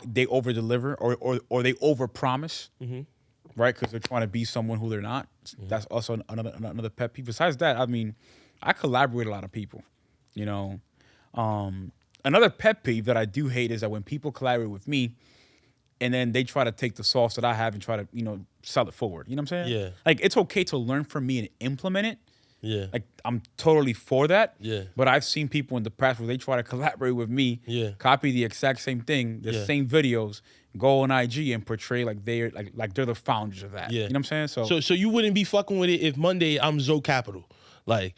they over-deliver or they over-promise, right? Because they're trying to be someone who they're not. That's also another pet peeve. Besides that, I mean, I collaborate with a lot of people, you know. Another pet peeve that I do hate is that when people collaborate with me and then they try to take the sauce that I have and try to, sell it forward. You know what I'm saying? Yeah. Like, it's okay to learn from me and implement it. Yeah. Like, I'm totally for that. Yeah. But I've seen people in the past where they try to collaborate with me, copy the exact same thing, the same videos, go on IG and portray like they're like they're the founders of that. Yeah. You know what I'm saying? So you wouldn't be fucking with it if Monday I'm Zoe Capital. Like,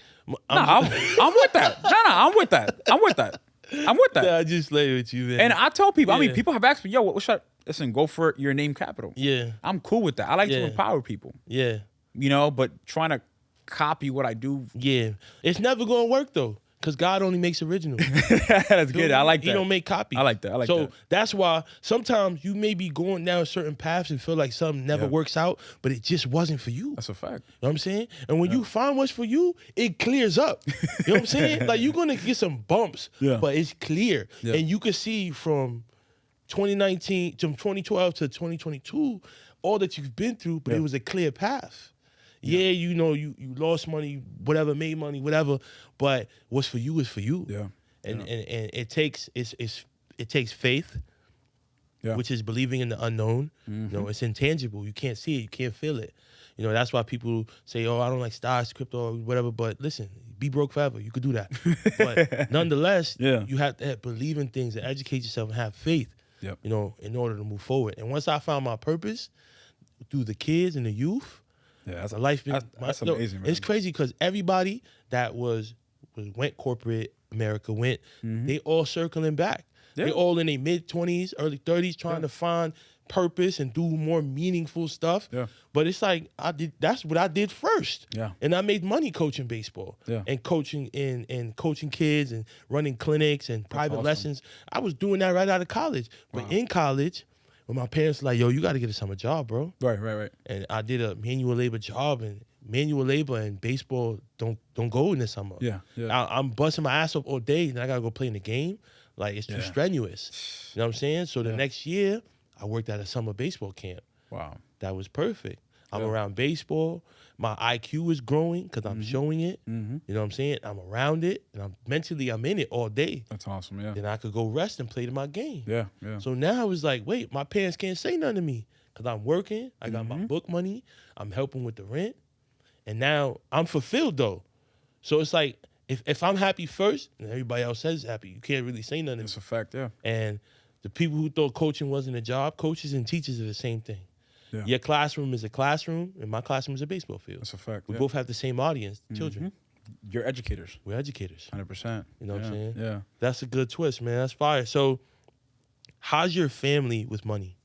I'm with that. I'm with that. I'm with that. I just lay with you, man. And I tell people, I mean, people have asked me, yo, what should I, listen, go for your name capital. Yeah. I'm cool with that. I like to empower people. Yeah. But trying to copy what I do. Yeah. It's never going to work, though, because God only makes originals. That's good. I like that. He don't make copies. I like that. So that's why sometimes you may be going down certain paths and feel like something never works out, but it just wasn't for you. That's a fact. You know what I'm saying? And when you find what's for you, it clears up. You know what I'm saying? Like, you're going to get some bumps, but it's clear. And you can see from 2019 to 2012 to 2022 all that you've been through, but it was a clear path. Yeah, you lost money, whatever, made money, whatever, but what's for you is for you. Yeah. And it takes faith, which is believing in the unknown. It's intangible. You can't see it, you can't feel it. That's why people say, oh, I don't like stocks, crypto, or whatever. But listen, be broke forever. You could do that. But nonetheless, you have to believe in things and educate yourself and have faith, in order to move forward. And once I found my purpose through the kids and the youth, that's a life. That's amazing, man. It's crazy because everybody that went corporate America they all circling back. They all in their mid-20s, early 30s, trying to find purpose and do more meaningful stuff. Yeah. But it's like that's what I did first. Yeah. And I made money coaching baseball. Yeah. And coaching and coaching kids and running clinics and private lessons. I was doing that right out of college. But in college, when my parents were like, yo, you got to get a summer job, bro. Right. And I did a manual labor job, and manual labor and baseball don't go in the summer. Yeah. I'm busting my ass off all day, and I got to go play in the game. Like, it's too strenuous. You know what I'm saying? So the next year, I worked at a summer baseball camp. Wow. That was perfect. I'm around baseball. My IQ is growing because I'm showing it. You know what I'm saying? I'm around it, and I'm in it all day. That's awesome, yeah. Then I could go rest and play to my game. Yeah. So now I was like, wait, my parents can't say nothing to me because I'm working. I got my book money. I'm helping with the rent. And now I'm fulfilled, though. So it's like, if I'm happy first, and everybody else says happy, you can't really say nothing. That's a fact, yeah. And the people who thought coaching wasn't a job, coaches and teachers are the same thing. Yeah. Your classroom is a classroom, and my classroom is a baseball field. That's a fact. We both have the same audience, children. You're educators. We're educators. 100%. You know what I'm saying? Yeah. That's a good twist, man. That's fire. So, how's your family with money?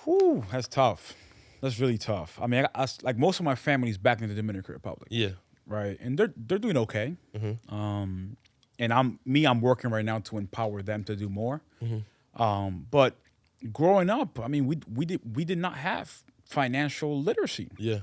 Whew, that's tough. That's really tough. I mean, I like most of my family's back in the Dominican Republic. Yeah. Right, and they're doing okay. And I'm working right now to empower them to do more. But growing up, I mean, we did not have financial literacy. Yeah.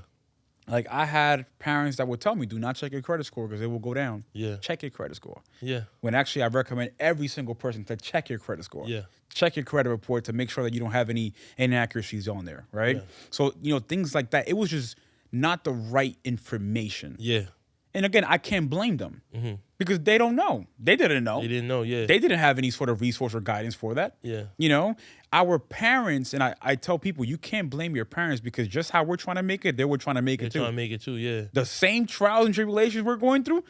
Like, I had parents that would tell me, do not check your credit score because it will go down. Yeah. Check your credit score. Yeah. When actually I recommend every single person to check your credit score. Yeah. Check your credit report to make sure that you don't have any inaccuracies on there, right? Yeah. So, things like that. It was just not the right information. Yeah. And again, I can't blame them because they don't know. They didn't know. They didn't know, yeah. They didn't have any sort of resource or guidance for that. Yeah. Our parents, and I tell people, you can't blame your parents because just how we're trying to make it, they were trying to make it too. They're trying to make it too, yeah. The same trials and tribulations we're going through,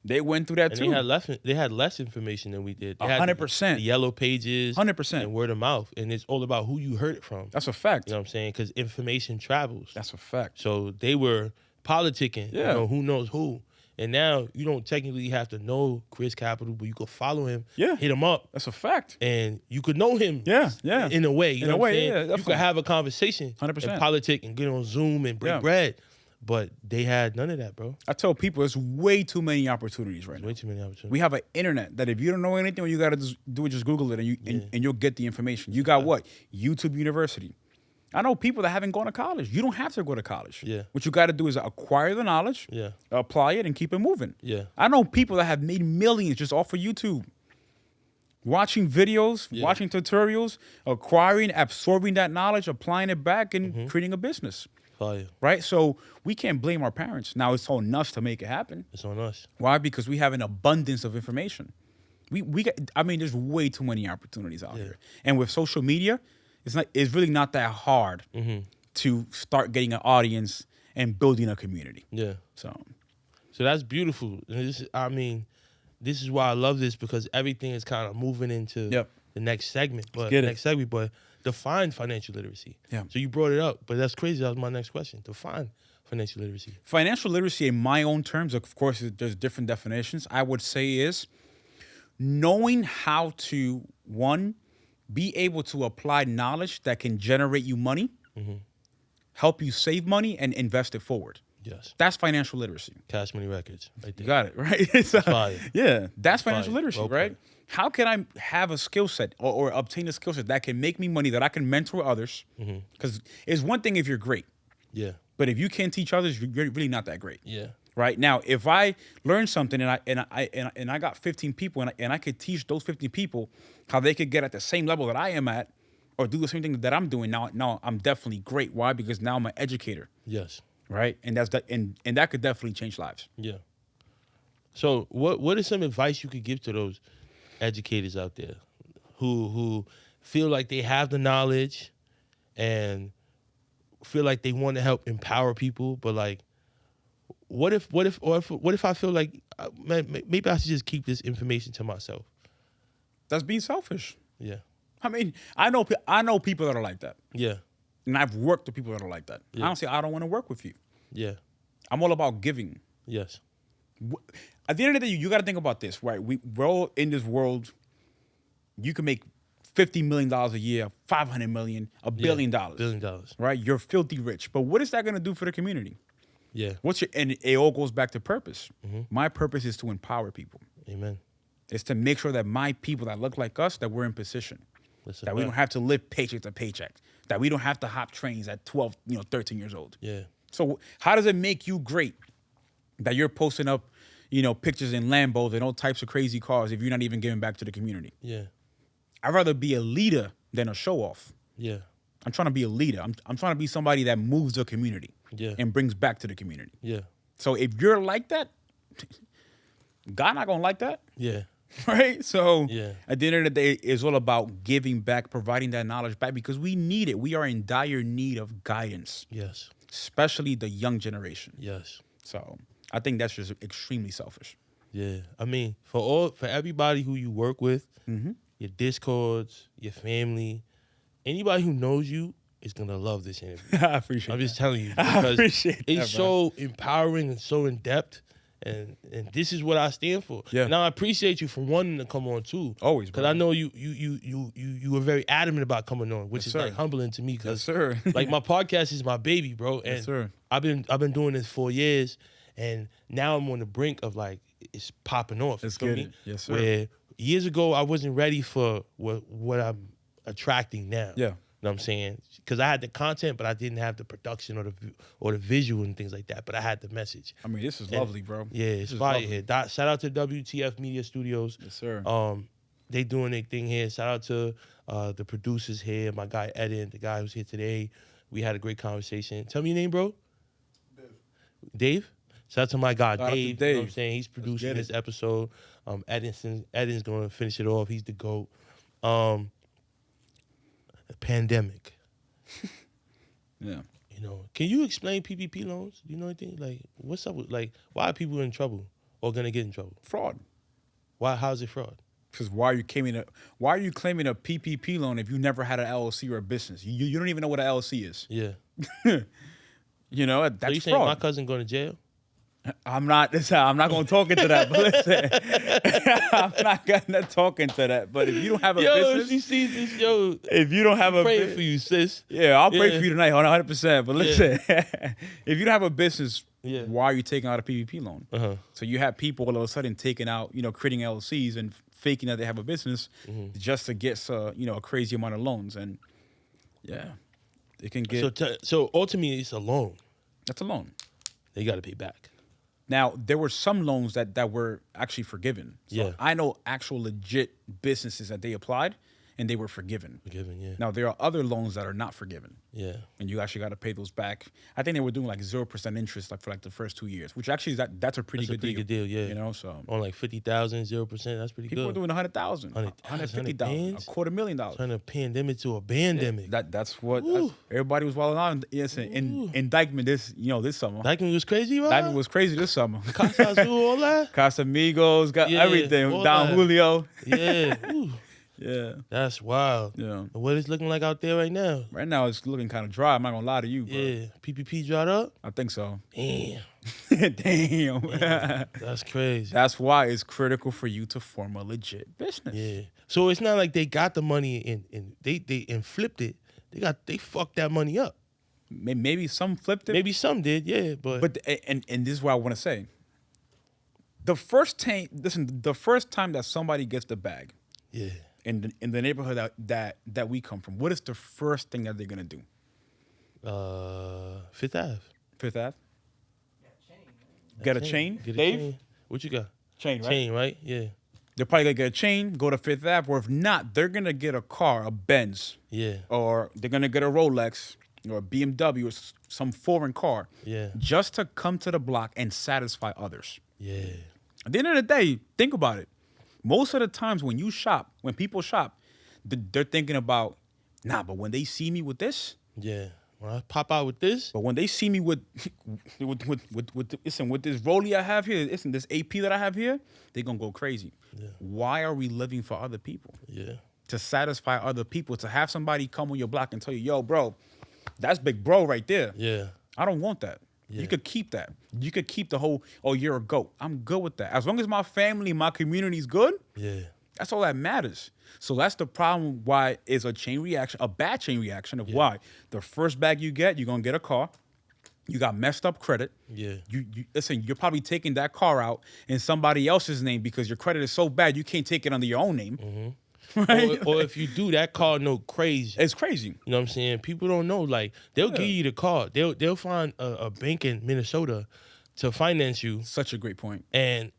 they went through that too. They had less information than we did. They 100%. The yellow pages. 100%. And word of mouth. And it's all about who you heard it from. That's a fact. You know what I'm saying? Because information travels. That's a fact. So they were politicking. Yeah. Who knows who. And now you don't technically have to know Cris Capital, but you could follow him, hit him up. That's a fact. And you could know him in a way. You know what I'm saying? You could have a conversation 100%. and politic and get on Zoom and break bread. But they had none of that, bro. I tell people there's way too many opportunities right now. Way too many opportunities. We have an internet that if you don't know anything, what you got to do is just Google it and you'll get the information. You got what? YouTube University. I know people that haven't gone to college. You don't have to go to college. Yeah. What you got to do is acquire the knowledge, apply it, and keep it moving. Yeah. I know people that have made millions just off of YouTube. Watching videos, watching tutorials, acquiring, absorbing that knowledge, applying it back, and creating a business. Fire. Right? So we can't blame our parents. Now it's on us to make it happen. It's on us. Why? Because we have an abundance of information. There's way too many opportunities out here. And with social media, it's really not that hard to start getting an audience and building a community. Yeah. So that's beautiful. And this is why I love this, because everything is kind of moving into the next segment. But define financial literacy. Yeah. So you brought it up, but that's crazy. That was my next question. Define financial literacy. Financial literacy, in my own terms, of course, there's different definitions. I would say is knowing how to, one, be able to apply knowledge that can generate you money, help you save money, and invest it forward. Yes. That's financial literacy. Cash Money Records. Right there. You got it, right? That's financial literacy, right? How can I have a skill set or obtain a skill set that can make me money, that I can mentor others? Because it's one thing if you're great. Yeah. But if you can't teach others, you're really not that great. Yeah. Right? Now, if I learn something and I got 15 people and I could teach those 15 people how they could get at the same level that I am at or do the same thing that I'm doing, now I'm definitely great. Why? Because now I'm an educator. Yes. Right? And that could definitely change lives. Yeah. So what is some advice you could give to those educators out there who feel like they have the knowledge and feel like they want to help empower people, but like, what if I feel like maybe I should just keep this information to myself? That's being selfish. Yeah. I mean, I know people that are like that. Yeah. And I've worked with people that are like that. Yeah. I don't say I don't want to work with you. Yeah. I'm all about giving. Yes. At the end of the day, you got to think about this, right? We're all in this world. You can make $50 million a year, $500 million, $1 billion. $1 billion. Right? You're filthy rich. But what is that going to do for the community? Yeah. And it all goes back to purpose. My purpose is to empower people. Amen. It's to make sure that my people that look like us, that we're in position. That we don't have to live paycheck to paycheck. That we don't have to hop trains at 12, 13 years old. Yeah. So how does it make you great that you're posting up, pictures in Lambos and all types of crazy cars if you're not even giving back to the community? Yeah. I'd rather be a leader than a show off. Yeah. I'm trying to be a leader. I'm trying to be somebody that moves the community and brings back to the community. Yeah. So if you're like that, God not gonna like that. Yeah. Right? So yeah. At the end of the day, it's all about giving back, providing that knowledge back because we need it. We are in dire need of guidance. Yes. Especially the young generation. Yes. So I think that's just extremely selfish. Yeah. I mean, for everybody who you work with, your Discords, your family, anybody who knows you is gonna love this interview. I appreciate it. I'm just telling you. I appreciate it's so empowering and so in depth. And this is what I stand for. Yeah. Now I appreciate you for wanting to come on too. Always, because I know you were very adamant about coming on, which is like humbling to me. Yes, sir. Like my podcast is my baby, bro. And yes, sir. I've been doing this 4 years, and now I'm on the brink of like it's popping off. Let's get it. Yes, sir. Where years ago I wasn't ready for what I'm attracting now. Yeah. know what I'm saying? Because I had the content, but I didn't have the production or the visual and things like that. But I had the message. I mean, this is lovely, bro. Yeah, it's fire here. Shout out to WTF Media Studios. Yes, sir. They doing their thing here. Shout out to the producers here. My guy Eden, the guy who's here today. We had a great conversation. Tell me your name, bro. Dave? Shout out to my guy Dave. You know what I'm saying? He's producing this episode. Eden's going to finish it off. He's the GOAT. Pandemic. Yeah. You know, can you explain PPP loans? Do you know anything? Like, what's up with, like, why are people in trouble or going to get in trouble? Fraud. Why? How's it fraud? Because why are you claiming a PPP loan if you never had an LLC or a business? You don't even know what an LLC is. Yeah. You know, that's so you saying fraud. my cousin going to jail? I'm not going to talk into that, but listen, I'm not going to talk into that. But if you don't have a business, she sees this, if you don't have a praying for you, sis. Yeah, I'll pray for you tonight, 100%. But listen, if you don't have a business, why are you taking out a PPP loan? So you have people all of a sudden taking out, creating LLCs and faking that they have a business just to get, a crazy amount of loans, and it can get. So ultimately, it's a loan. That's a loan. They got to pay back. Now, there were some loans that were actually forgiven. So I know actual legit businesses that they applied and they were forgiven. Now, there are other loans that are not forgiven. Yeah. And you actually got to pay those back. I think they were doing like 0% interest for the first 2 years, which actually that's a pretty good deal. Yeah. So on like 50,000, 0%, that's pretty people good. People are doing 100,000, 150,000, $250,000. Turn a pandemic to a pandemic. That's what everybody was wilding out. Yes, in Dykeman this summer. Dykeman was crazy, right? Dykeman was crazy this summer. all that. Casamigos got everything. Don Julio. Yeah. Yeah. That's wild. Yeah. What it's looking like out there right now? Right now, it's looking kind of dry. I'm not going to lie to you, bro. Yeah. PPP dried up? I think so. Damn. Damn. That's crazy. That's why it's critical for you to form a legit business. Yeah. So it's not like they got the money and they flipped it. They fucked that money up. Maybe some flipped it. Maybe some did, yeah. But and this is what I want to say. The first time that somebody gets the bag. Yeah. In the neighborhood that we come from, what is the first thing that they're gonna do? Fifth Ave. Fifth Ave. Get a chain. Get a Dave? chain. What you got? Chain, right? Chain, right? Yeah. They're probably gonna get a chain, go to Fifth Ave, or if not, they're gonna get a car, a Benz. Yeah. Or they're gonna get a Rolex or a BMW or some foreign car. Yeah. Just to come to the block and satisfy others. Yeah. At the end of the day, think about it. Most of the times when people shop, they're thinking about, but when they see me with this, when I pop out with this, but when they see me with this rollie I have here, this AP that I have here, they're gonna go crazy. Yeah. Why are we living for other people? Yeah, to satisfy other people, to have somebody come on your block and tell you, yo, bro, that's big bro right there. Yeah, I don't want that. Yeah. You could keep that. You could keep the whole, you're a GOAT. I'm good with that. As long as my family, my community's good, that's all that matters. So that's the problem why it's a chain reaction, a bad chain reaction of why. The first bag you get, you're going to get a car. You got messed up credit. Yeah. You listen, you're probably taking that car out in somebody else's name because your credit is so bad you can't take it under your own name. Mm-hmm. Right? Or if you do, that car crazy. It's crazy. You know what I'm saying? People don't know. Like, they'll give you the car. They'll find a bank in Minnesota to finance you. Such a great point. And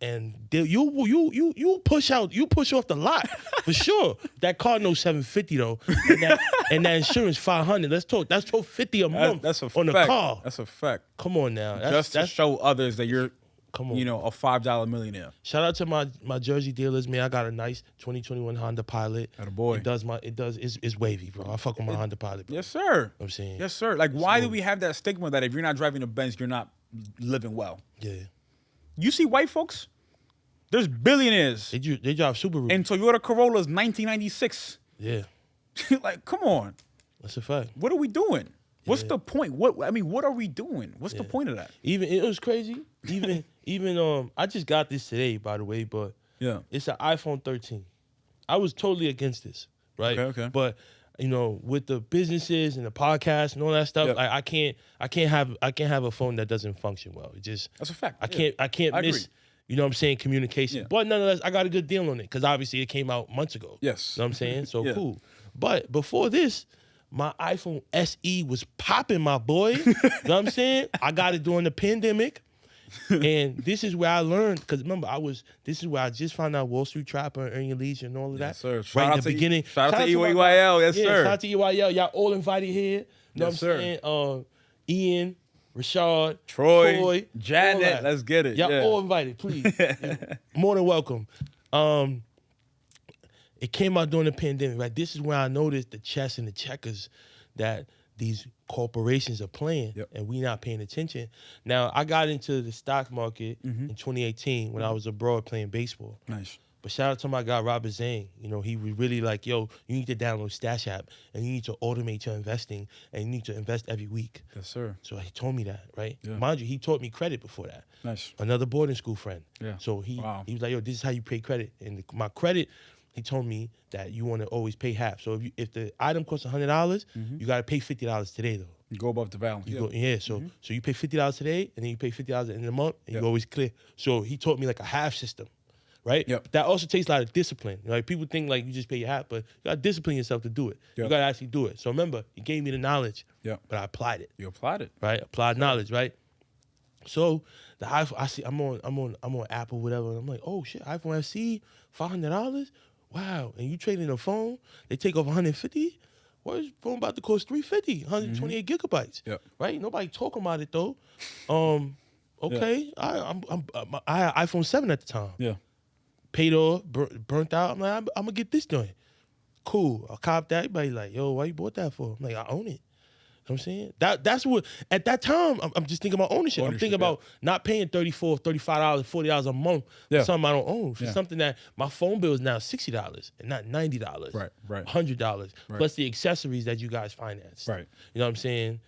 you push off the lot for sure. That car $750 though, and that insurance $500. Let's talk. That's $450 a month. That's a on fact. the car. That's a fact. Come on now. Just to show others that you're. Come on. A $5 millionaire. Shout out to my Jersey dealers, man. I got a nice 2021 Honda Pilot. Attaboy. It's wavy, bro. I fuck with my Honda Pilot, bro. Yes, sir. I'm saying. Yes, sir. Like, why do we have that stigma that if you're not driving a Benz, you're not living well? Yeah. You see white folks? There's billionaires. They drive Subaru. And Toyota Corollas 1996. Yeah. Like, come on. That's a fact. What are we doing? What's the point? What are we doing? What's the point of that? It was crazy. Even I just got this today, by the way, but it's an iPhone 13. I was totally against this, right? Okay. But with the businesses and the podcast and all that stuff, like I can't have a phone that doesn't function well. It just that's a fact. I can't miss. You know what I'm saying? Communication. Yeah. But nonetheless, I got a good deal on it because obviously it came out months ago. Yes. You know what I'm saying? So cool. But before this, my iPhone SE was popping, my boy. You know what I'm saying? I got it during the pandemic. And this is where I learned, because remember, this is where I just found out Wall Street Trapper and Earn Your Leisure and all of that. Yes, sir. Right in the beginning. Shout out to EYL, yes, yeah, sir. Shout out to EYL. Y'all all invited here. You know Yes, what I'm saying? Ian, Rashad, Troy, Janet, let's get it. Y'all all invited, please. More than welcome. It came out during the pandemic, right? This is where I noticed the chess and the checkers that these corporations are playing, and we not paying attention. Now, I got into the stock market in 2018 when I was abroad playing baseball. Nice. But shout out to my guy, Robert Zane. You know, he was really like, yo, you need to download Stash App, and you need to automate your investing, and you need to invest every week. Yes, sir. So he told me that, right? Yeah. Mind you, he taught me credit before that. Nice. Another boarding school friend. Yeah. So he Wow. was like, yo, this is how you pay credit. And my credit, he told me that you want to always pay half. So if the item costs $100, you got to pay $50 today, though. You go above the balance. So you pay $50 today, and then you pay $50 at the end of the month, and you always clear. So he taught me like a half system, right? Yep. That also takes a lot of discipline. Like people think like you just pay your half, but you got to discipline yourself to do it. You got to actually do it. So remember, he gave me the knowledge, but I applied it. You applied it, right? Applied knowledge, right? So the iPhone, I see, I'm on Apple, whatever. And I'm like, oh shit, iPhone SE, $500. Wow, and you trading a phone? They take off 150. What is phone about to cost 350? 128 gigabytes. Yep. Right? Nobody talking about it though. Okay, I had iPhone 7 at the time. Yeah. Paid off, burnt out. I'm like, I'm gonna get this joint. Cool. I copped that. Everybody like, yo, why you bought that for? I'm like, I own it. You know what I'm saying? That's what, at that time, I'm just thinking about ownership. I'm thinking about not paying $34, $35, $40 a month for something I don't own. For something that my phone bill is now $60 and not $90. Right. $100. Plus the accessories that you guys finance. Right. You know what I'm saying?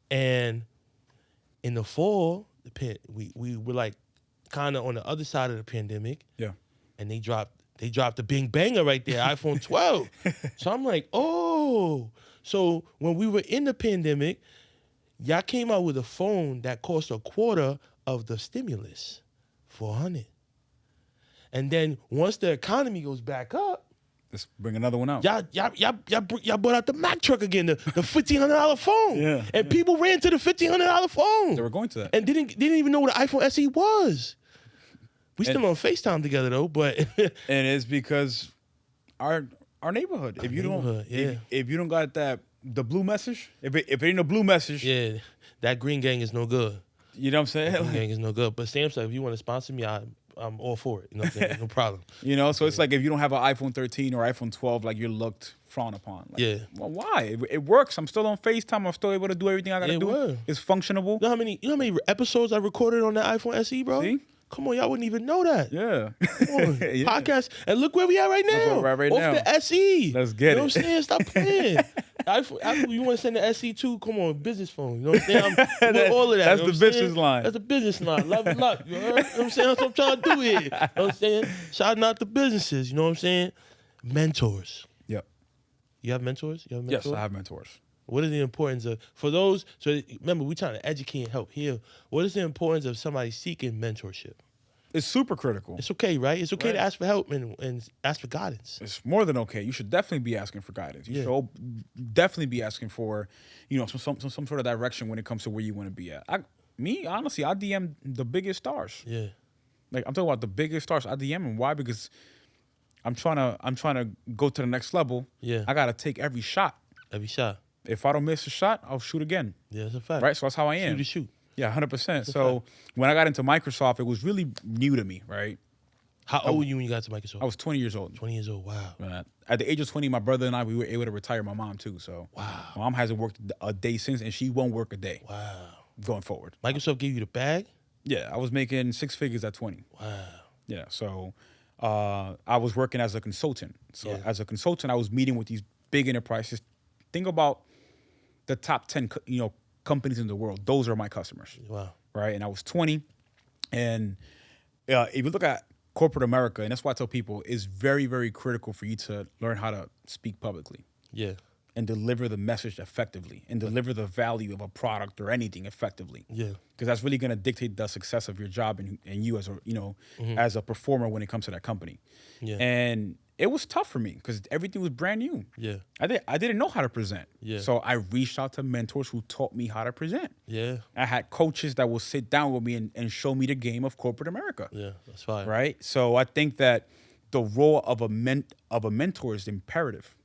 And in the fall, we were like kind of on the other side of the pandemic. Yeah. And they dropped the big banger right there, iPhone 12. So I'm like, oh. So when we were in the pandemic, y'all came out with a phone that cost a quarter of the stimulus, $400. And then once the economy goes back up, let's bring another one out. Y'all brought out the Mac truck again, the $1,500 phone. Yeah. And people ran to the $1,500 phone. They were going to that. And didn't even know what the iPhone SE was. We still on FaceTime together though, but and it's because our neighborhood. If you don't got the blue message, if it ain't a blue message, that green gang is no good. You know what I'm saying? Green gang is no good. But Samsung, if you want to sponsor me, I'm all for it. You know what I'm saying? No problem. You know, so it's like if you don't have an iPhone 13 or iPhone 12, like you're looked frowned upon. Like, well, why? It works. I'm still on FaceTime. I'm still able to do everything I gotta do. It's functionable. You know how many episodes I recorded on the iPhone SE, bro? See? Come on, y'all wouldn't even know that. Yeah. Podcast. And look where we at right now. Right Off now. the SE. Let's get it. You know what I'm saying? Stop playing. iPhone, you want to send the SE too? Come on, business phone. You know what I'm saying? I'm with all of that. That's you know the business line. That's the business line. Level up. You heard? You know what I'm saying? That's what I'm trying to do here. You know what I'm saying? Shouting out the businesses. You know what I'm saying? Mentors. Yep. You have mentors? You have mentors? Yes, I have mentors. What is the importance of, for those, so remember, we're trying to educate and help here. What is the importance of somebody seeking mentorship? It's super critical. It's okay, right? It's okay to ask for help and ask for guidance. It's more than okay. You should definitely be asking for guidance. You should definitely be asking for, some sort of direction when it comes to where you want to be at. Honestly, I DM the biggest stars. Yeah. Like I'm talking about the biggest stars. I DM them. Why? Because I'm trying to go to the next level. Yeah. I gotta take every shot. Every shot. If I don't miss a shot, I'll shoot again. Yeah, that's a fact. Right? So that's how I am. Shoot to shoot. Yeah, 100%. So when I got into Microsoft, it was really new to me, right? How old were you when you got to Microsoft? I was 20 years old. 20 years old, wow. At the age of 20, my brother and I, we were able to retire my mom too. So wow. My mom hasn't worked a day since, and she won't work a day. Wow. Going forward. Microsoft gave you the bag? Yeah, I was making 6 figures at 20. Wow. Yeah, so I was working as a consultant. So as a consultant, I was meeting with these big enterprises. Think about the top 10, companies in the world. Those are my customers. Wow. Right, and I was 20, and if you look at corporate America, and that's why I tell people, it's very, very critical for you to learn how to speak publicly. Yeah. And deliver the message effectively, and deliver the value of a product or anything effectively. Yeah. Because that's really going to dictate the success of your job and you as a as a performer when it comes to that company. Yeah. And it was tough for me because everything was brand new. Yeah. I didn't know how to present. Yeah. So I reached out to mentors who taught me how to present. Yeah. I had coaches that will sit down with me and show me the game of corporate America. Yeah, that's fine. Right? So I think that the role of a mentor is imperative.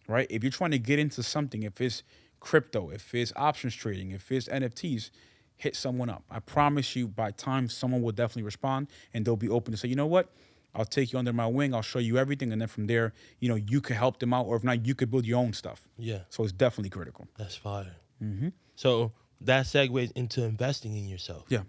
Right? If you're trying to get into something, if it's crypto, if it's options trading, if it's NFTs, hit someone up. I promise you by time someone will definitely respond and they'll be open to say, you know what? I'll take you under my wing. I'll show you everything. And then from there, you could help them out. Or if not, you could build your own stuff. Yeah. So it's definitely critical. That's fire. So that segues into investing in yourself. Yeah.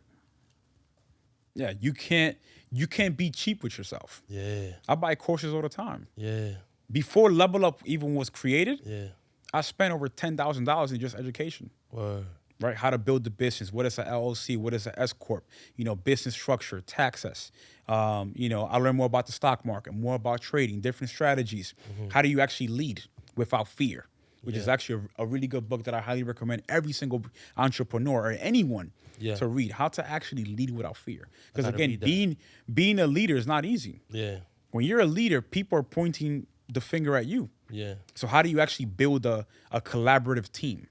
Yeah. You can't be cheap with yourself. Yeah. I buy courses all the time. Yeah. Before Level Up even was created, Yeah. I spent over $10,000 in just education. Word. Right? How to build the business. What is an LLC? What is an S Corp? Business structure, taxes. I learned more about the stock market, more about trading, different strategies. How do you actually lead without fear? Which is actually a really good book that I highly recommend every single entrepreneur or anyone to read. How to actually lead without fear. Because again, being a leader is not easy. Yeah. When you're a leader, people are pointing the finger at you. Yeah. So how do you actually build a collaborative team?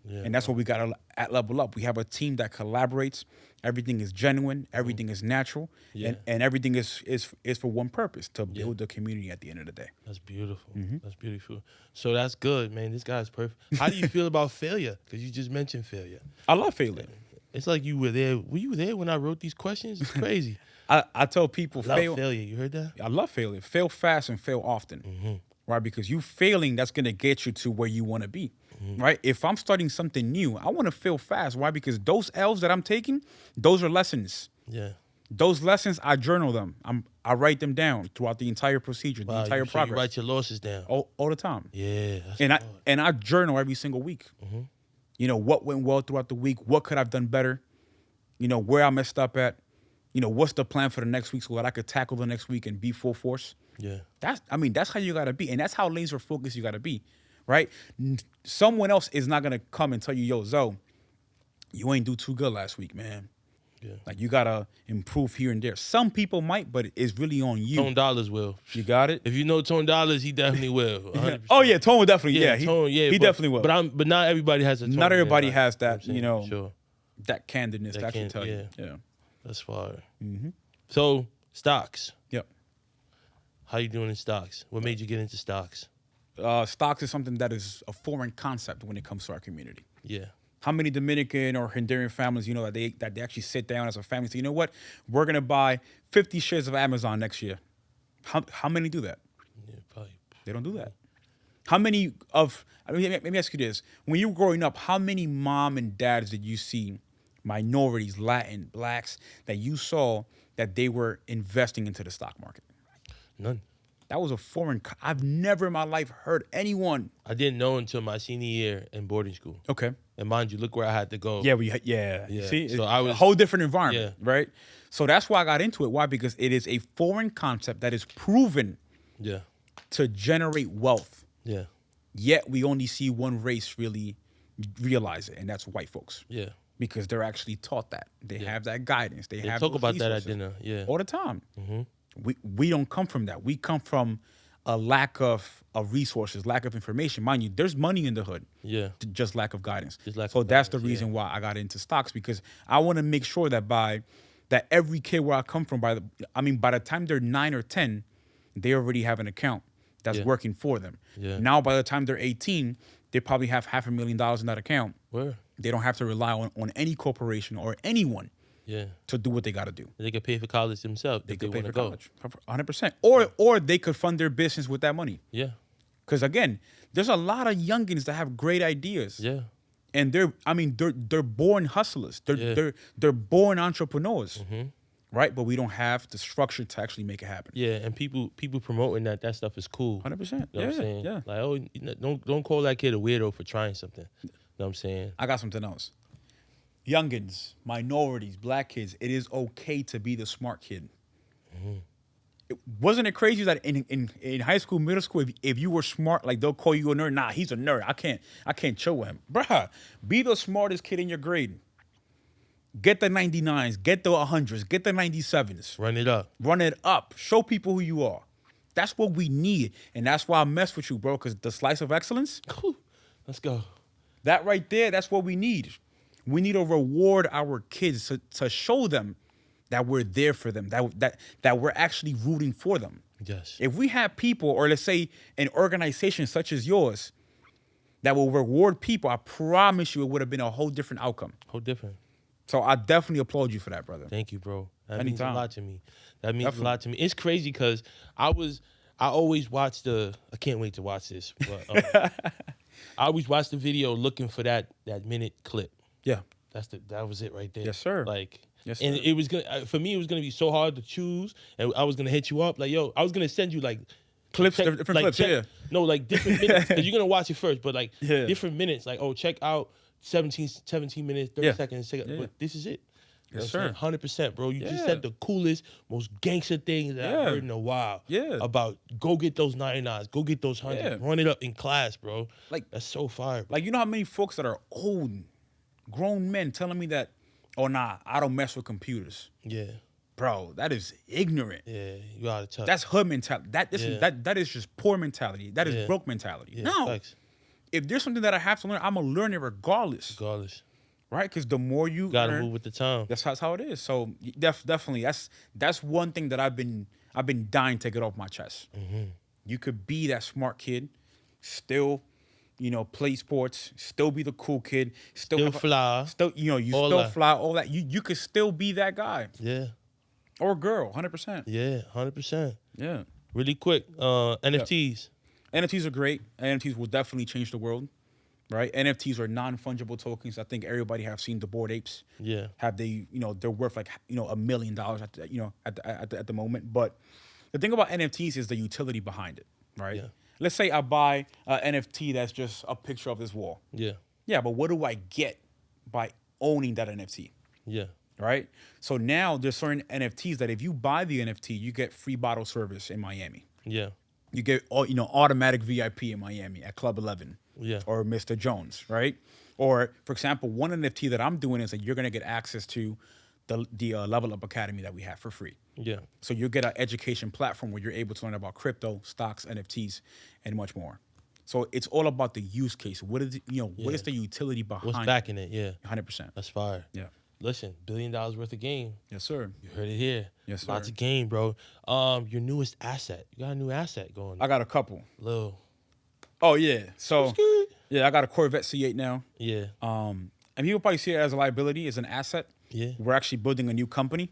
Yeah. And that's what we got at Level Up. We have a team that collaborates. Everything is genuine. Everything is natural. Yeah. And everything is for one purpose, to build the community at the end of the day. That's beautiful. That's beautiful. So that's good, man. This guy's perfect. How do you feel about failure? Because you just mentioned failure. I love failure. It's like you were there. Were you there when I wrote these questions? It's crazy. I tell people Love failure. You heard that? I love failure. Fail fast and fail often. Right? Because you failing, that's going to get you to where you want to be. Right? If I'm starting something new, I want to fail fast. Why? Because those L's that I'm taking, those are lessons. Yeah. Those lessons, I journal them. I write them down throughout the entire procedure, the entire progress. You write your losses down. All the time. Yeah. And I journal every single week. What went well throughout the week? What could I have done better? Where I messed up at? What's the plan for the next week so that I could tackle the next week and be full force? Yeah. That's how you gotta be, and that's how laser focused you gotta be, right? Someone else is not gonna come and tell you, yo, Zoe, you ain't do too good last week, man. Yeah. Like, you gotta improve here and there. Some people might, but it's really on you. Tone Dollars will. You got it? If you know Tone Dollars, he definitely will. 100%. Oh yeah, Tone will definitely. Yeah, he definitely will. But not everybody has a Tone. Not everybody has that. Sure. That candidness to actually tell you. Yeah. That's fire. So stocks. Yep. How you doing in stocks? What made you get into stocks? Stocks is something that is a foreign concept when it comes to our community. Yeah. How many Dominican or Honduran families, that they actually sit down as a family and say, you know what, we're gonna buy 50 shares of Amazon next year. How many do that? Yeah, probably. They don't do that. How many of? Let me ask you this: when you were growing up, how many mom and dads did you see, minorities, Latin, blacks, that you saw that they were investing into the stock market? None. That was a foreign. I've never in my life heard anyone. I didn't know until my senior year in boarding school. Okay. And mind you, look where I had to go. Yeah. See, so I was a whole different environment, right? So that's why I got into it. Why? Because it is a foreign concept that is proven to generate wealth. Yeah. Yet we only see one race really realize it, and that's white folks. Yeah. Because they're actually taught that. They have that guidance. They have talk about resources. that at dinner. Yeah. All the time. We don't come from that. We come from a lack of resources, lack of information. Mind you, there's money in the hood. Yeah. Just lack of guidance. So that's the reason why I got into stocks, because I want to make sure that every kid where I come from, by the time they're 9 or 10, they already have an account that's working for them. Yeah. Now, by the time they're 18, they probably have $500,000 in that account. Where? They don't have to rely on any corporation or anyone to do what they got to do. They could pay for college themselves. They could pay for go. college, 100%. Or they could fund their business with that money. Yeah. Because again, there's a lot of youngins that have great ideas. Yeah. And they're born hustlers. They're born entrepreneurs. Right? But we don't have the structure to actually make it happen. Yeah, and people promoting that stuff is cool. 100%. You know what I'm saying? Yeah. Like, don't call that kid a weirdo for trying something. You know what I'm saying? I got something else. Youngins, minorities, black kids, it is okay to be the smart kid. Wasn't it crazy that in high school, middle school, if you were smart, like, they'll call you a nerd? Nah, he's a nerd. I can't chill with him. Bruh, be the smartest kid in your grade. Get the 99s, get the 100s, get the 97s. Run it up. Run it up. Show people who you are. that's what we need, and that's why I mess with you, bro. Because the slice of excellence, let's go. That right there, that's what we need. We need to reward our kids to show them that we're there for them, that we're actually rooting for them. Yes. If we have people, or let's say an organization such as yours, that will reward people, I promise you it would have been a whole different outcome. Whole different. So I definitely applaud you for that, brother. Thank you, bro. That Anytime. means a lot to me. That means a lot to me. It's crazy because I always watch I can't wait to watch this. But, I always watch the video looking for that minute clip. Yeah. That was it right there. Yes, sir. Like, yes, and sir. it was for me, it was gonna be so hard to choose, and I was gonna hit you up like, yo, I was gonna send you like clips, different clips, yeah. No, like different minutes, because you're gonna watch it first, but like different minutes, like, oh, check out 17 minutes, 30 seconds. But this is it. Yes, sir. 100%, bro. You just said the coolest, most gangster things that I've heard in a while. Yeah. About go get those 99s, go get those 100s, run it up in class, bro. Like, that's so fire. Bro. Like, you know how many folks that are old, grown men telling me that, oh, nah, I don't mess with computers. Yeah. Bro, that is ignorant. Yeah, you gotta tell. That's hood mentality. That is just poor mentality. That is broke mentality. Yeah, no. facts. If there's something that I have to learn, I'm gonna learn it regardless. Right? Because the more you gotta learn, move with the time. That's how it is. So definitely, that's one thing that I've been dying to get off my chest. Mm-hmm. You could be that smart kid, still, play sports, still be the cool kid, still fly, still fly, all that. You could still be that guy. Yeah. Or girl, 100%. Yeah, 100%. Yeah. Really quick, NFTs. Yeah. NFTs are great. NFTs will definitely change the world, right? NFTs are non-fungible tokens. I think everybody have seen the Bored Apes. Yeah. Have they, they're worth like, $1 million at the moment. But the thing about NFTs is the utility behind it, right? Yeah. Let's say I buy an NFT that's just a picture of this wall. Yeah. Yeah, but what do I get by owning that NFT? Yeah. Right? So now there's certain NFTs that if you buy the NFT, you get free bottle service in Miami. Yeah. You get automatic VIP in Miami at Club 11. Yeah. Or Mr. Jones, right? Or, for example, one NFT that I'm doing is that you're going to get access to the Level Up Academy that we have for free. Yeah. So you'll get an education platform where you're able to learn about crypto, stocks, NFTs, and much more. So it's all about the use case. What is what is the utility behind what's backing it? Yeah. 100%. That's fire. Yeah. Listen, $1 billion worth of game. Yes, sir. You heard it here. Yes, sir. Lots of game, bro. Your newest asset. You got a new asset going. I got a couple. Lil. Oh, yeah. So, yeah, I got a Corvette C8 now. Yeah. And people probably see it as a liability, as an asset. Yeah. We're actually building a new company.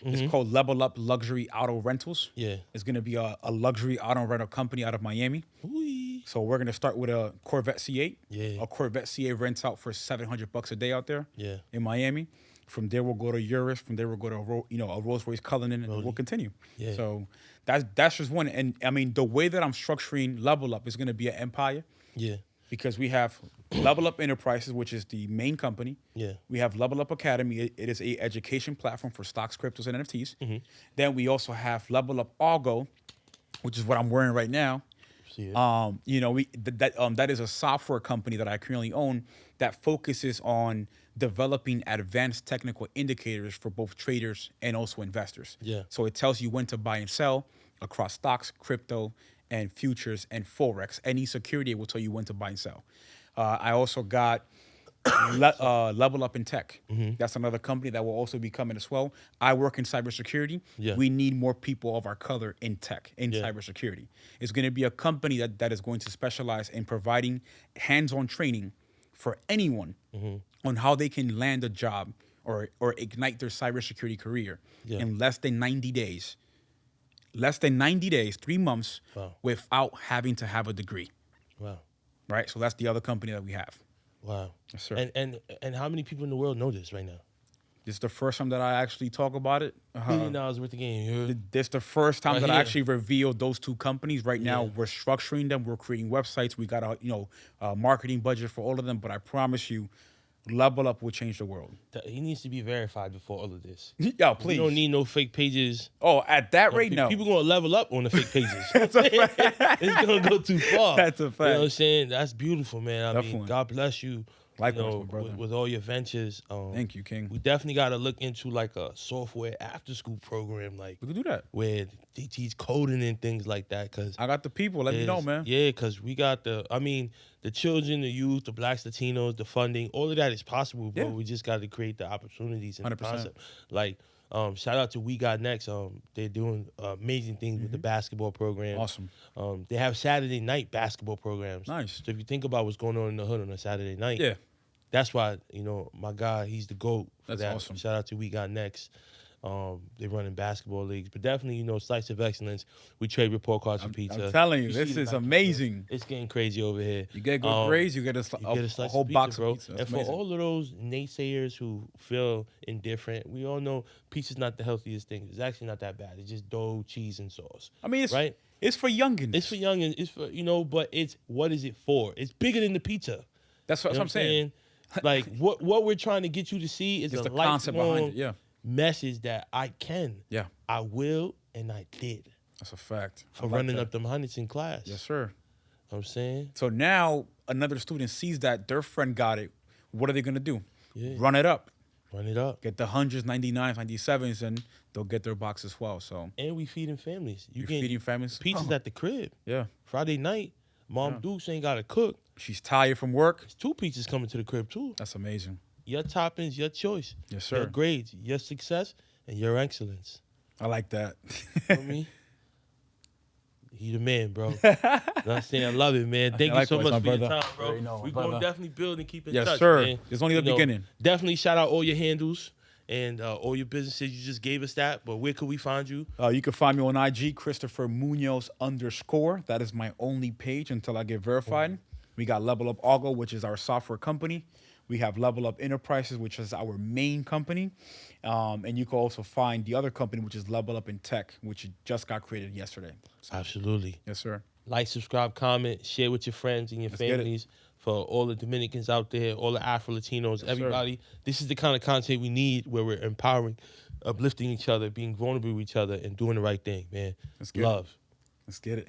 It's called Level Up Luxury Auto Rentals. Yeah. It's going to be a luxury auto rental company out of Miami. Ooh. So we're going to start with a Corvette C8. Yeah. A Corvette C8 rents out for $700 a day out there. Yeah. In Miami. From there, we'll go to Urus. From there, we'll go to a Rolls Royce Cullinan, and we'll continue. Yeah. So that's just one. And I mean, the way that I'm structuring Level Up is going to be an empire. Yeah. Because we have Level Up Enterprises, which is the main company. Yeah. We have Level Up Academy. It is a education platform for stocks, cryptos, and NFTs. Mm-hmm. Then we also have Level Up Algo, which is what I'm wearing right now. That is a software company that I currently own that focuses on developing advanced technical indicators for both traders and also investors. Yeah. So it tells you when to buy and sell across stocks, crypto, and futures and forex. Any security, it will tell you when to buy and sell. I also got Level Up in Tech. Mm-hmm. That's another company that will also be coming as well. I work in cybersecurity. Yeah. We need more people of our color in tech, in cybersecurity. It's going to be a company that is going to specialize in providing hands-on training for anyone on how they can land a job or ignite their cybersecurity career in less than 90 days. Less than 90 days, 3 months, without having to have a degree. Wow. Right? So that's the other company that we have. Wow. Yes, sir. And how many people in the world know this right now? This is the first time that I actually talk about it. $1 billion worth of game. This is the first time that I actually revealed those two companies. Right now, we're structuring them. We're creating websites. We got a marketing budget for all of them. But I promise you, Level Up will change the world. He needs to be verified before all of this. Yo, please. You don't need no fake pages. Oh, at that rate, no. People going to level up on the fake pages. That's a fact. It's going to go too far. That's a fact. You know what I'm saying? That's beautiful, man. I Definitely. mean, God bless you Likewise, my brother. With all your ventures. Thank you, King. We definitely got to look into like a software after school program, like We can do that. where they teach coding and things like that. Cause I got the people. Let me know, man. Yeah, cause we got the children, the youth, the blacks, Latinos, the funding, all of that is possible, bro. Yeah. We just got to create the opportunities and the 100%. concept. Like, shout out to We Got Next. They're doing amazing things with the basketball program. Awesome. They have Saturday night basketball programs. Nice. So if you think about what's going on in the hood on a Saturday night, Yeah. that's why, my guy, he's the GOAT for That's that. awesome. Shout out to We Got Next. They're running basketball leagues, but definitely, Slice of Excellence. We trade report cards for pizza. I'm telling you, see this the is night amazing. It's getting crazy over here. You get good grades, you get a slice whole of pizza, box bro. of pizza. That's And for amazing. all of those naysayers who feel indifferent, we all know pizza's not the healthiest thing. It's actually not that bad. It's just dough, cheese, and sauce. I mean, it's right. It's for youngins. It's for youngins. It's for but it's what is it for? It's bigger than the pizza. That's what I'm saying. Like what we're trying to get you to see is It's a the concept behind it. Yeah. message that I can, Yeah. I will, and I did That's a fact. for running up them hundreds in class. Yes, sir. You know what I'm saying? So now another student sees that their friend got it. What are they gonna do? Yeah. Run it up. Run it up. Get the 100s, 99s, 97s, and they'll get their box as well. So And we feeding families. you're feeding families. Pizzas at the crib. Yeah. Friday night, Mom Dukes ain't got to cook. She's tired from work. There's 2 pizzas coming to the crib, too. That's amazing. Your toppings, your choice. Yes, Your sir. grades, your success, and your excellence. I like that. You know what I mean? He the man, bro. You know what I'm saying? I love it, man. Thank you so Likewise, much my for your brother. time, bro. Already know, We're my going to brother. definitely build and keep in Yes, touch, sir. man. It's only the beginning. Definitely shout out all your handles and all your businesses. You just gave us that, but where could we find you? You can find me on IG, Christopher Muñoz _. That is my only page until I get verified. We got Level Up Augo, which is our software company. We have Level Up Enterprises, which is our main company. And you can also find the other company, which is Level Up in Tech, which just got created yesterday. Absolutely. Yes, sir. Like, subscribe, comment, share with your friends and your Let's get it. families. For all the Dominicans out there, all the Afro-Latinos, everybody. This is the kind of content we need where we're empowering, uplifting each other, being vulnerable with each other, and doing the right thing, man. Let's get it. Love. Let's get it.